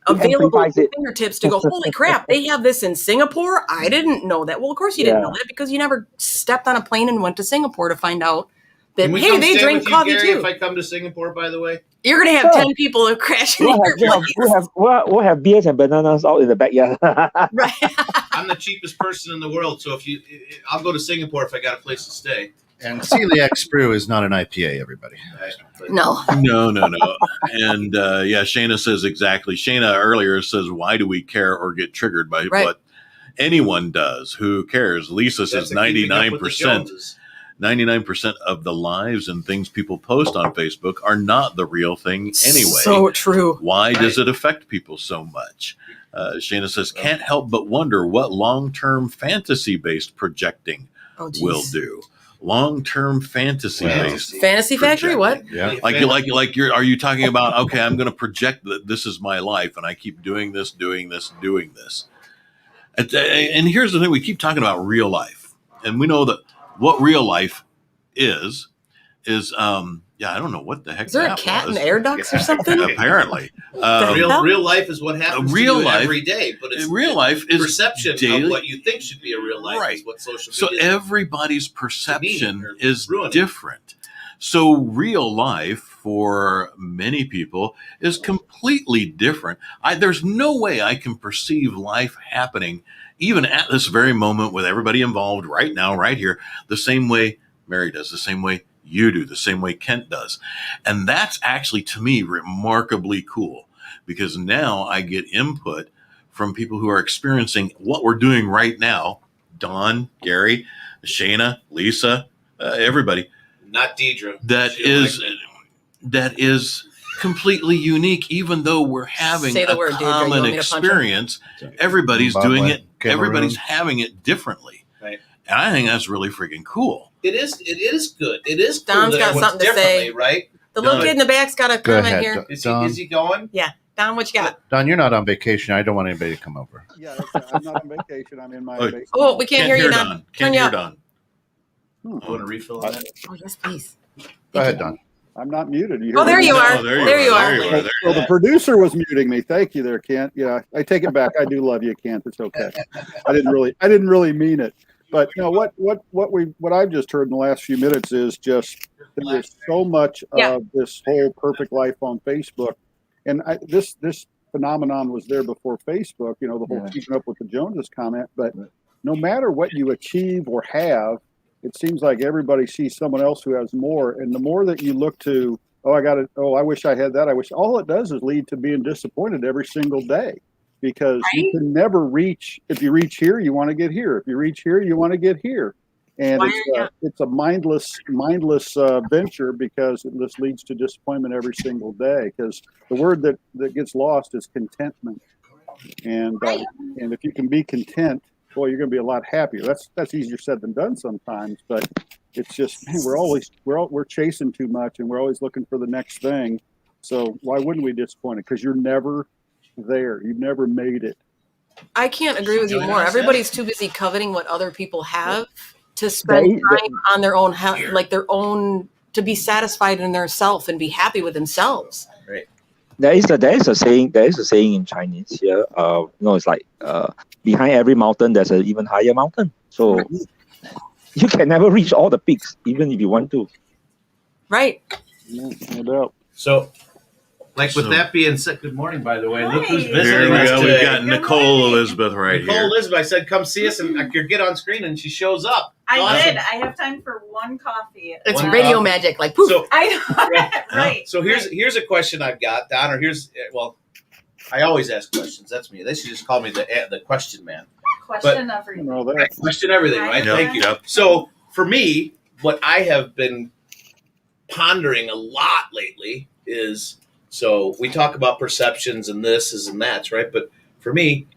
available at your fingertips to go, holy crap, they have this in Singapore? I didn't know that. Well, of course you didn't know that because you never stepped on a plane and went to Singapore to find out that, Can we hey, come they stay drink with you, coffee Gary, too. if I come to Singapore, by the way? You're going to have Sure. 10 people crashing in your place. We'll have beers and bananas out in the backyard. Right. I'm the cheapest person in the world, so I'll go to Singapore if I got a place to stay. And celiac sprue is not an IPA, everybody. No. No. And Shayna says exactly. Shayna earlier says, why do we care or get triggered by what anyone does? Who cares? Lisa says 99%. 99% of the lives and things people post on Facebook are not the real thing anyway. So true. Why does it affect people so much? Shayna says, can't help but wonder what long-term fantasy-based projecting will do. Long-term fantasy-based Fantasy Factory? What? Yeah. Are you talking about, okay, I'm going to project that this is my life and I keep doing this. And here's the thing, we keep talking about real life. And we know that what real life is I don't know what the heck Is there a that cat was. in air ducts or something? Apparently. Real life is what happens to you every day, but it's real life is perception daily. of what you think should be a real life is what social media So everybody's perception is ruining. different. So real life for many people is completely different. There's no way I can perceive life happening even at this very moment with everybody involved right now, right here, the same way Mary does, the same way you do, the same way Kent does. And that's actually, to me, remarkably cool because now I get input from people who are experiencing what we're doing right now. Don, Gary, Shayna, Lisa, everybody. Not Deidre. That is completely unique, even though we're having a common experience. Everybody's doing it. Cameroon. Everybody's having it differently. Right. And I think that's really freaking cool. It is good. It is cool. Don's got something to say. Right? The little kid in the back's got a comment here. Is he going? Yeah. Don, what you got? Don, you're not on vacation. I don't want anybody to come over. Yeah, I'm not on vacation. I'm in my basement. Oh, we can't hear you, Don. Can't hear Don. I want to refill on that. Oh, yes, please. Go ahead, Don. I'm not muted. Oh, there you are. There you are. Well, the producer was muting me. Thank you there, Kent. Yeah, I take it back. I do love you, Kent. It's okay. I didn't really mean it. But what I've just heard in the last few minutes is just there's so much of this whole perfect life on Facebook, and this phenomenon was there before Facebook. The whole keeping up with the Joneses comment. But no matter what you achieve or have, it seems like everybody sees someone else who has more, and the more that you look to oh, I wish I had that. I wish. All it does is lead to being disappointed every single day, because you can never reach. If you reach here, you want to get here. If you reach here, you want to get here. And it's a mindless venture, because it just leads to disappointment every single day. Because the word that gets lost is contentment. And if you can be content, boy, you're going to be a lot happier. That's easier said than done sometimes, but it's just, man, we're chasing too much, and we're always looking for the next thing. So why wouldn't we be disappointed? Because you're never there. You've never made it. I can't agree with you more. Everybody's too busy coveting what other people have to spend time on their own, to be satisfied in their self and be happy with themselves. Right. There is a saying in Chinese here. It's like behind every mountain there's an even higher mountain. So you can never reach all the peaks, even if you want to. Right. Yeah, no doubt. So, with that being said, good morning, by the way. Hi. Look who's Here visiting we us go. today. We've got Nicole Elizabeth right Nicole here. Elizabeth, I said, come see us, and get on screen, and she shows up. I did. I have time for one coffee. It's One radio coffee. magic, like poof. So, I know. Right. So here's a question I've got, Don, I always ask questions. That's me. They should just call me the question man. Question everything. You know that. Question everything, right? Yep, Thank you. yep. So for me, what I have been pondering a lot lately is, so we talk about perceptions and this is and that's, right? But for me,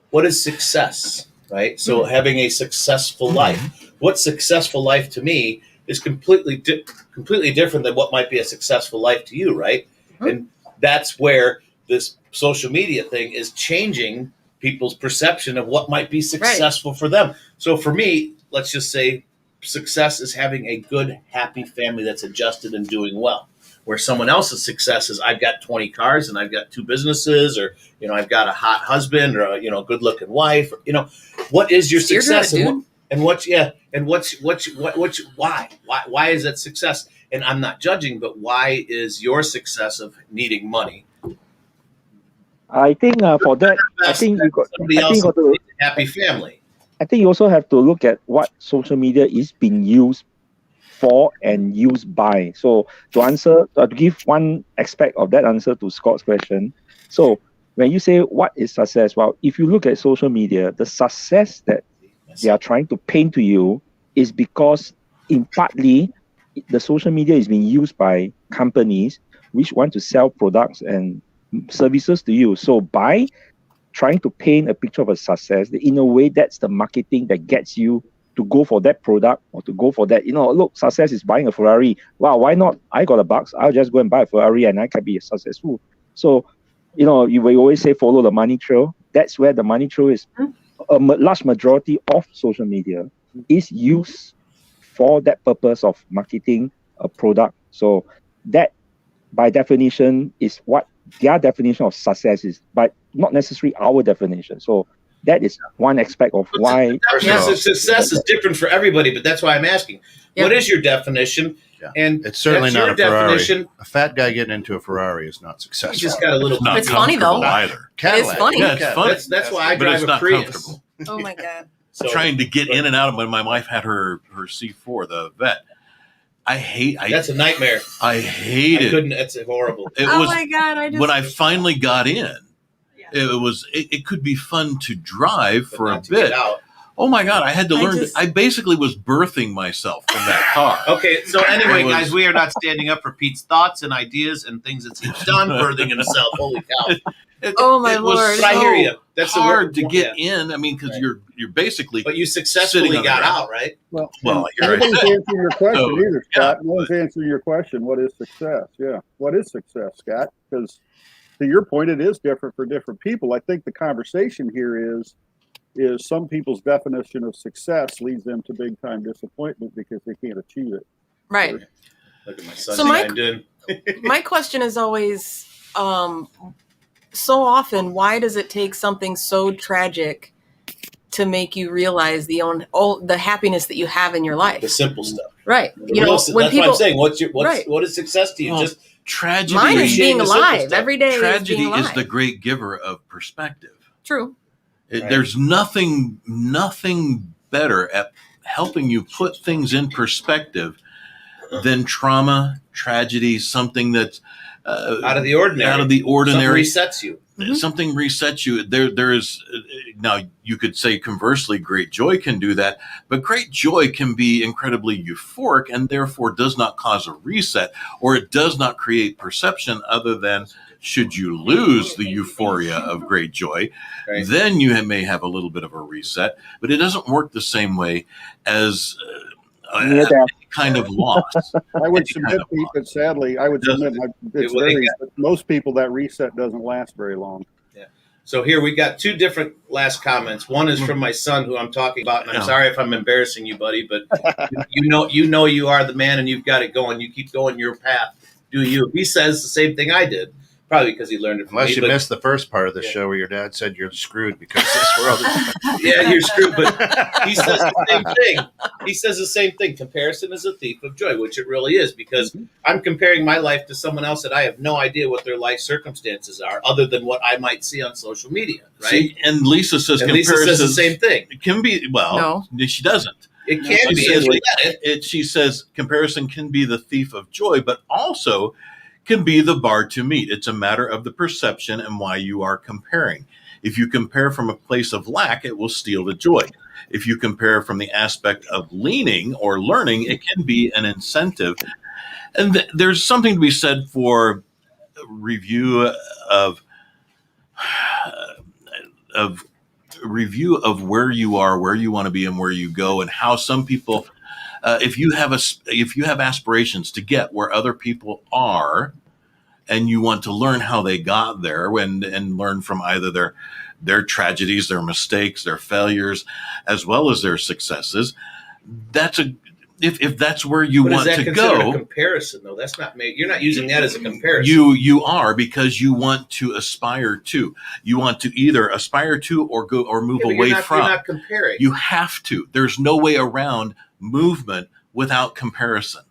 what is success, right? So having a successful life. What successful life to me is completely different than what might be a successful life to you, right? And that's where this social media thing is changing people's perception of what might be successful for them. So for me, let's just say success is having a good, happy family that's adjusted and doing well. Where someone else's success is, I've got 20 cars and I've got 2 businesses, or I've got a hot husband, or a good-looking wife. What is your success? Why is that success? And I'm not judging, but why is your success of needing money? I think for that, Somebody else got a happy family. I think you also have to look at what social media is being used for and used by. So to give one aspect of that answer to Scott's question. So when you say what is success, well, if you look at social media, the success that they are trying to paint to you is because in partly the social media is being used by companies which want to sell products and services to you. So by trying to paint a picture of a success, in a way, that's the marketing that gets you to go for that product or to go for that. Look, success is buying a Ferrari. Wow, why not? I got $1. I'll just go and buy a Ferrari and I can be successful. So, you always say follow the money trail. That's where the money trail is. A large majority of social media is used for that purpose of marketing a product. So that, by definition, is what their definition of success is, but not necessarily our definition. So that is one aspect of why. Success is different for everybody, but that's why I'm asking. Yeah. What is your definition? Yeah. And it's certainly not a Ferrari. Definition. A fat guy getting into a Ferrari is not successful. You just got a little. It's funny though. Either. It's funny. Yeah, it's funny. That's why I drive a Prius. Oh my god. So, trying to get in and out of when my wife had her C4, the vet. That's a nightmare. I hate it. It's horrible. My god! When I finally got in, it could be fun to drive for a bit. Oh my god! I had to learn. I basically was birthing myself from that car. Okay, so anyway, guys, we are not standing up for Pete's thoughts and ideas and things that he's done, birthing himself. Holy cow! Oh my lord! But I hear you. That's hard to get in. I mean, because you're basically. But you successfully got out, right? Well, you're right. Nobody's answering your question either, Scott. No one's answering your question. What is success? Yeah, what is success, Scott? Because to your point, it is different for different people. I think the conversation here is some people's definition of success leads them to big time disappointment because they can't achieve it. Right. Look at my son. So my question is always, so often, why does it take something so tragic to make you realize the happiness that you have in your life? The simple stuff. Right. That's what I'm saying. What is success to you? Well, just tragedy. Mine is being alive every day. Tragedy is, is the great giver of perspective. True. There's nothing better at helping you put things in perspective then trauma, tragedy, something that's out of the ordinary. Something resets you. Something resets you. There is now you could say conversely, great joy can do that, but great joy can be incredibly euphoric and therefore does not cause a reset, or it does not create perception other than should you lose the euphoria of great joy, Right. then you may have a little bit of a reset, but it doesn't work the same way as Near death. any kind of loss. I would Any submit, kind of Pete, loss. but sadly, I would submit it's It- very, but most people that reset doesn't last very long. So here we got two different last comments. One is from my son, who I'm talking about, and I'm Yeah. sorry if I'm embarrassing you, buddy, but you know you are the man, and you've got it going. You keep going your path. Do you? He says the same thing I did, probably because he learned it from Unless me. you but- missed the first part of the show where your dad said you're screwed because this world is. Yeah, you're screwed. But he says the same thing. He says the same thing. Comparison is a thief of joy, which it really is, because I'm comparing my life to someone else that I have no idea what their life circumstances are, other than what I might see on social media, right? See, and Lisa says And Lisa says the comparisons- same thing. It can be, well, she doesn't. It can be. She says, It- she says comparison can be the thief of joy, but also can be the bar to meet. It's a matter of the perception and why you are comparing. If you compare from a place of lack, it will steal the joy. If you compare from the aspect of leaning or learning, it can be an incentive. And there's something to be said for review of review of where you are, where you want to be, and where you go, and how some people, if you have aspirations to get where other people are, and you want to learn how they got there, and learn from either their tragedies, their mistakes, their failures, as well as their successes, if that's where you but want is that to considered go. a comparison, though? That's not made. You're not using that as a comparison. You are, because you want to aspire to. You want to either aspire to or go or move Yeah, but away you're from. You're not comparing. You have to. There's no way around movement without comparison.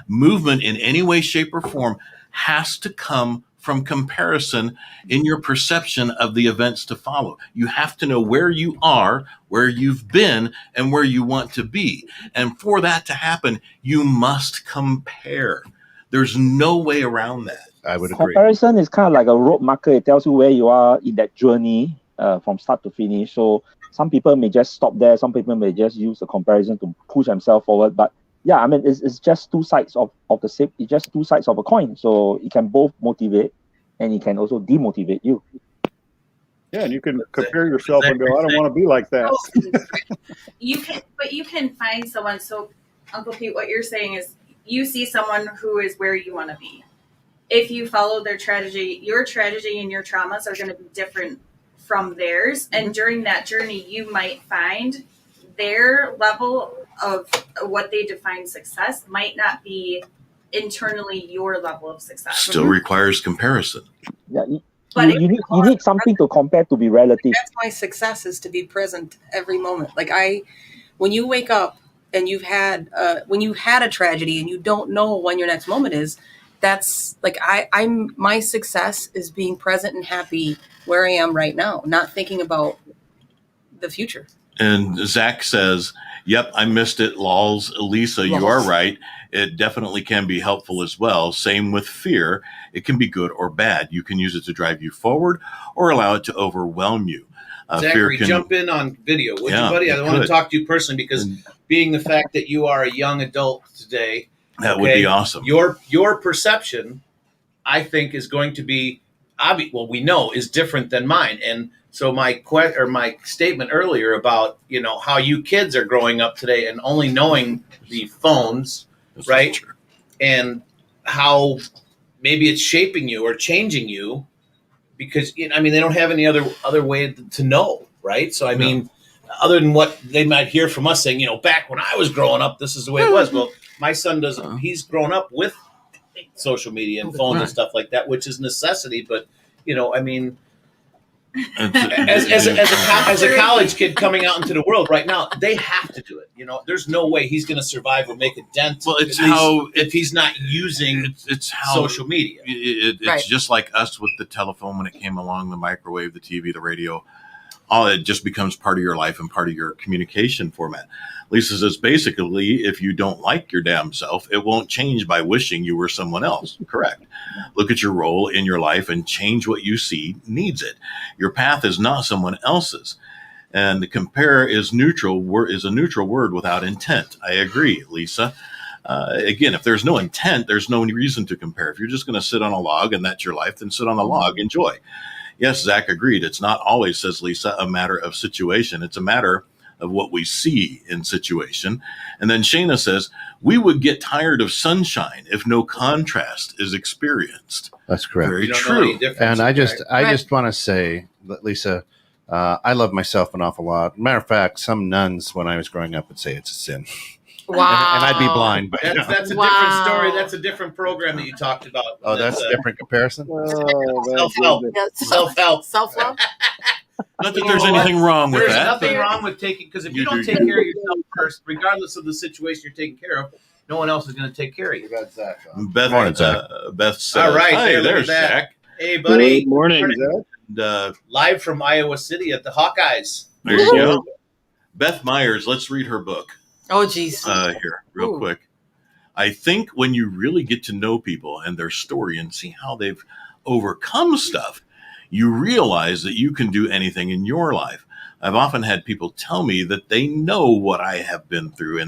Movement in any way, shape, or form has to come from comparison in your perception of the events to follow. You have to know where you are, where you've been, and where you want to be. And for that to happen, you must compare. There's no way around that. I would agree. Comparison is kind of like a road marker. It tells you where you are in that journey from start to finish. So some people may just stop there. Some people may just use the comparison to push themselves forward. But yeah, I mean, it's just two sides of the same. It's just two sides of a coin. So it can both motivate and it can also demotivate you. Yeah, and you can compare yourself and go, I don't want to be like that. You can find someone. So, Uncle Pete, what you're saying is you see someone who is where you want to be. If you follow their tragedy, your tragedy and your traumas are going to be different from theirs. And during that journey, you might find their level of what they define success might not be internally your level of success. Still requires comparison. Yeah, But you need something to compare to be relative. That's my success, is to be present every moment. Like when you wake up and when you had a tragedy and you don't know when your next moment is, that's like my success is being present and happy where I am right now, not thinking about the future. And Zach says, yep, I missed it. Lols. Lisa, you are right. It definitely can be helpful as well. Same with fear. It can be good or bad. You can use it to drive you forward or allow it to overwhelm you. Zachary, jump in on video, would you, buddy? I want to talk to you personally, because being the fact that you are a young adult today, that would be awesome. Your perception, I think, is going to be obvious. Well, we know is different than mine, and so my statement earlier about how you kids are growing up today and only knowing the phones, right? And how maybe it's shaping you or changing you, because they don't have any other way to know, right? So I mean, other than what they might hear from us saying, back when I was growing up, this is the way it was. Well, my son doesn't. He's grown up with social media and phones and stuff like that, which is necessity. But as a college kid coming out into the world right now, they have to do it. There's no way he's going to survive or make a dent. Well, it's if he's not using social media. It's just like us with the telephone when it came along, the microwave, the TV, the radio. all it just becomes part of your life and part of your communication format. Lisa says, basically, if you don't like your damn self, it won't change by wishing you were someone else. Correct. Look at your role in your life and change what you see needs it. Your path is not someone else's. And compare is a neutral word without intent. I agree, Lisa. Again, if there's no intent, there's no reason to compare. If you're just going to sit on a log and that's your life, then sit on the log, enjoy. Yes, Zach agreed. It's not always, says Lisa, a matter of situation. It's a matter of what we see in situation. And then Shayna says, we would get tired of sunshine if no contrast is experienced. That's correct. Very true. And I just want to say that, Lisa, I love myself an awful lot. Matter of fact, some nuns when I was growing up would say it's a sin. Wow. And I'd be blind. But, That's a different story. That's a different program that you talked about. oh, that's a different comparison? Self-help. Self-help. Self-love. Not that there's anything wrong with There's that. nothing wrong with taking, because if you don't take care of yourself first, regardless of the situation you're taking care of, no one else is going to take care of you. Beth, Morning, Zach. Beth says, All right, hey, look at there's that. Zach. Hey, buddy. Good morning. And, Live from Iowa City at the Hawkeyes. there you go. Beth Myers, let's read her book Oh, geez. here real Ooh. quick. I think when you really get to know people and their story and see how they've overcome stuff, you realize that you can do anything in your life. I've often had people tell me that they know what I have been through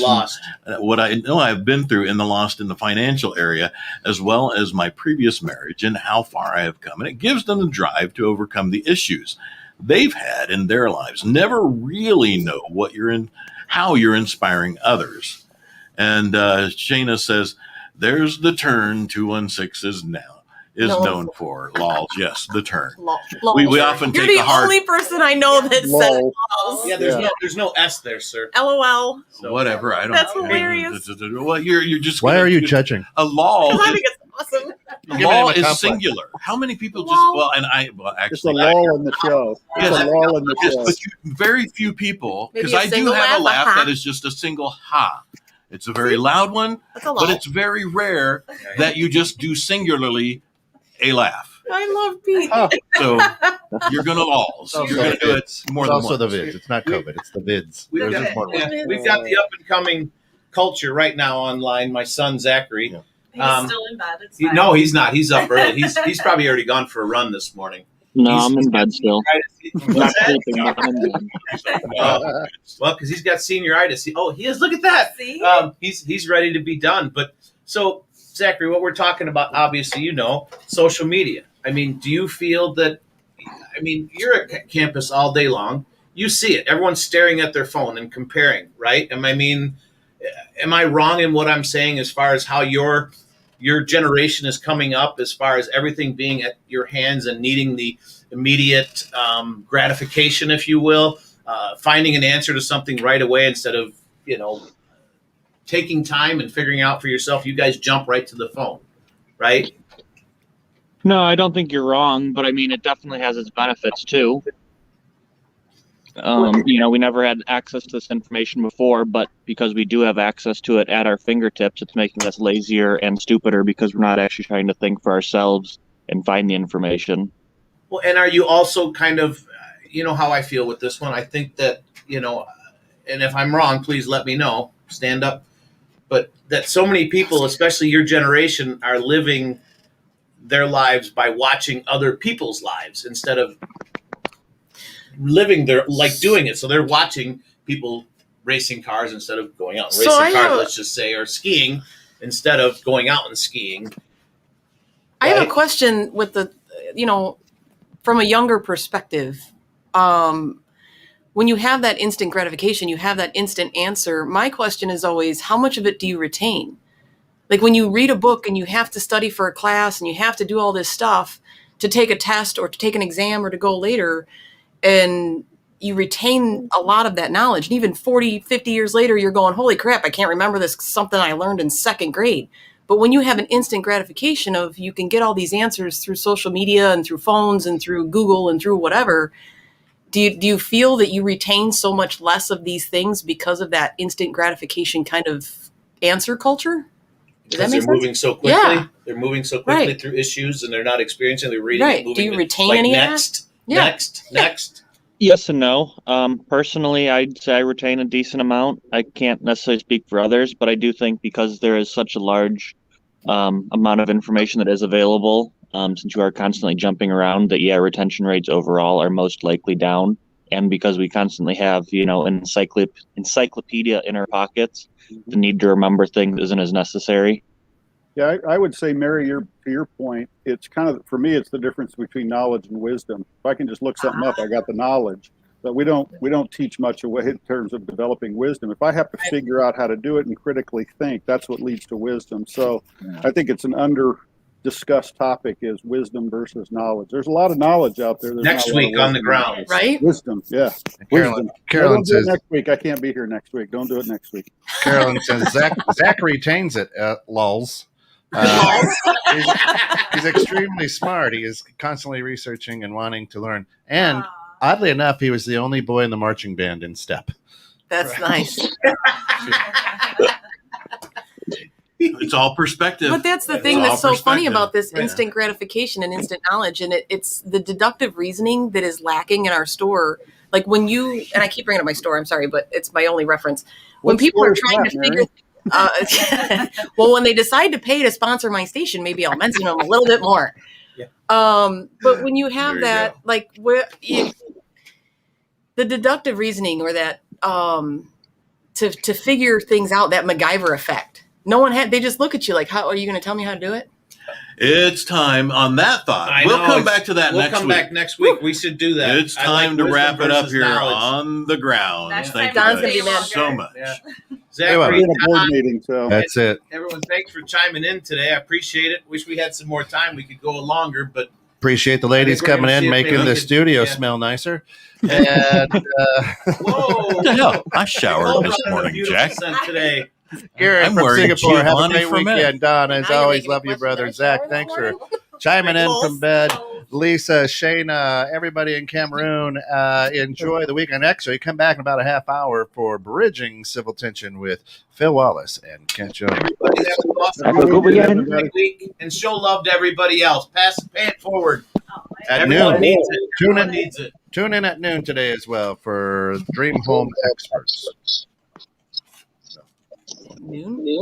Lost. what I know I've been through in the lost in the financial area, as well as my previous marriage and how far I have come. And it gives them the drive to overcome the issues they've had in their lives. Never really know how you're inspiring others. And Shayna says, there's the turn 216 is known for. Lols, yes, the turn. We often You're take the a hard... only person I know that said Lol. lols. Yeah, there's no S there, sir. LOL. So, Whatever, I don't That's care. hilarious. Well, you're just Why gonna- are you judging? A lol? I think it's awesome. A You're lull giving him a is compliment. singular. How many people Lull. just It's a actually lull in the show. It's Yes. a lull in the yes, show. but very few people, Maybe because a I do single have a laugh, laugh ha. that is just a single ha. It's a very loud one, That's a but lull. it's very rare that you just do singularly a laugh. I love Pete. Oh. So you're gonna lulls. Also You're gonna do it more It's than also the once. vids. It's not COVID. It's the vids. We've There's got, just more to it. we've got the up and coming culture right now online. My son Zachary. Yeah. He's still in bed. It's He- fine. no, he's not. He's up early. He's probably already gone for a run this morning. No, He's- I'm in bed still. What's Not that? sleeping, but I'm in bed. Well, because he's got senioritis. He is. Look at that. See? He's ready to be done. But so, Zachary, what we're talking about, obviously, social media. I mean, do you feel that? I mean, you're at campus all day long. You see it. Everyone's staring at their phone and comparing, right? Am I wrong in what I'm saying as far as how your generation is coming up, as far as everything being at your hands and needing the immediate gratification, if you will, finding an answer to something right away instead of, taking time and figuring out for yourself? You guys jump right to the phone, right? No, I don't think you're wrong, but I mean, it definitely has its benefits too. We never had access to this information before, but because we do have access to it at our fingertips, it's making us lazier and stupider because we're not actually trying to think for ourselves and find the information. Well, and are you also kind of, how I feel with this one? I think that, and if I'm wrong, please let me know, stand up. But that so many people, especially your generation, are living their lives by watching other people's lives instead of living doing it. So they're watching people racing cars instead of going out and So racing I cars, have- let's just say, or skiing instead of going out and skiing. I have Right. a question with from a younger perspective. When you have that instant gratification, you have that instant answer. My question is always, how much of it do you retain? Like when you read a book and you have to study for a class and you have to do all this stuff to take a test or to take an exam or to go later, and you retain a lot of that knowledge. And even 40, 50 years later, you're going, holy crap, I can't remember this, something I learned in second grade. But when you have an instant gratification of you can get all these answers through social media and through phones and through Google and through whatever, do you feel that you retain so much less of these things because of that instant gratification kind of answer culture? Does that Because make they're sense? moving so quickly. Yeah. They're moving so quickly Right. through issues, and they're not experiencing. They're reading. Right. Moving Do you retain like any of that? next, Yeah. next. Yes and no. Personally, I'd say I retain a decent amount. I can't necessarily speak for others, but I do think because there is such a large amount of information that is available, since you are constantly jumping around, that retention rates overall are most likely down. And because we constantly have, an encyclopedia in our pockets, the need to remember things isn't as necessary. Yeah, I would say, Mary, to your point, it's kind of, for me, it's the difference between knowledge and wisdom. If I can just look something up, I got the knowledge. But we don't teach much away in terms of developing wisdom. If I have to figure out how to do it and critically think, that's what leads to wisdom. So I think it's an under discussed topic, is wisdom versus knowledge. There's a lot of knowledge out there. There's Next not a lot of week on the wisdom. grounds. Right? Wisdom, yeah. Carolyn, Wisdom. Carolyn Don't do it says, next week. I can't be here next week. Don't do it next week. Carolyn says, Zach retains it, lulz. He's extremely smart. He is constantly researching and wanting to learn. And oddly enough, he was the only boy in the marching band in step. That's nice. It's all perspective. But that's the It's thing all that's so funny perspective. about this Right. instant gratification and instant knowledge. And it's the deductive reasoning that is lacking in our store. Like when you, and I keep bringing up my store, I'm sorry, but it's my only reference. When What people store are is trying that, to Mary? figure, well, when they decide to pay to sponsor my station, maybe I'll mention them a little bit more. Yeah. But when you have There you that, go. like the deductive reasoning, or that to figure things out, that MacGyver effect. No one they just look at you like, how are you going to tell me how to do it? It's time. On that thought, I we'll know, come it's- back to that We'll next come week. back next week. We should do that. It's I time like to wisdom wrap it up versus here knowledge. on the grounds. Next Thank time you Don's gonna be guys mad. so much. Yeah. Anyway. We're Zachary, in a board meeting, so That's it. everyone, thanks for chiming in today. I appreciate it. Wish we had some more time. We could go longer, but Appreciate the ladies I think we're coming gonna in, see if making maybe the we could- studio yeah. smell nicer. And whoa! What the hell? I showered Nicole this brought in a morning, beautiful Jack. scent today. Garrett I'm from wearing Singapore, have a Giovanni great for men. weekend. Don, as Now you're always, making me love you, question, brother. did I Zach, shower thanks this for morning? chiming in Nichols. from bed. Lisa, Shayna, everybody in Cameroon, enjoy the weekend. Actually, come back in about a half hour for Bridging Civil Tension with Phil Wallace and Kent Jones. Everybody have an awesome Have a good weekend. great week, and show love to everybody else. Pay it forward. At Everyone noon. needs it. Tune Everyone in. needs it. Tune in at noon today as well for Dream Home Experts. Noon?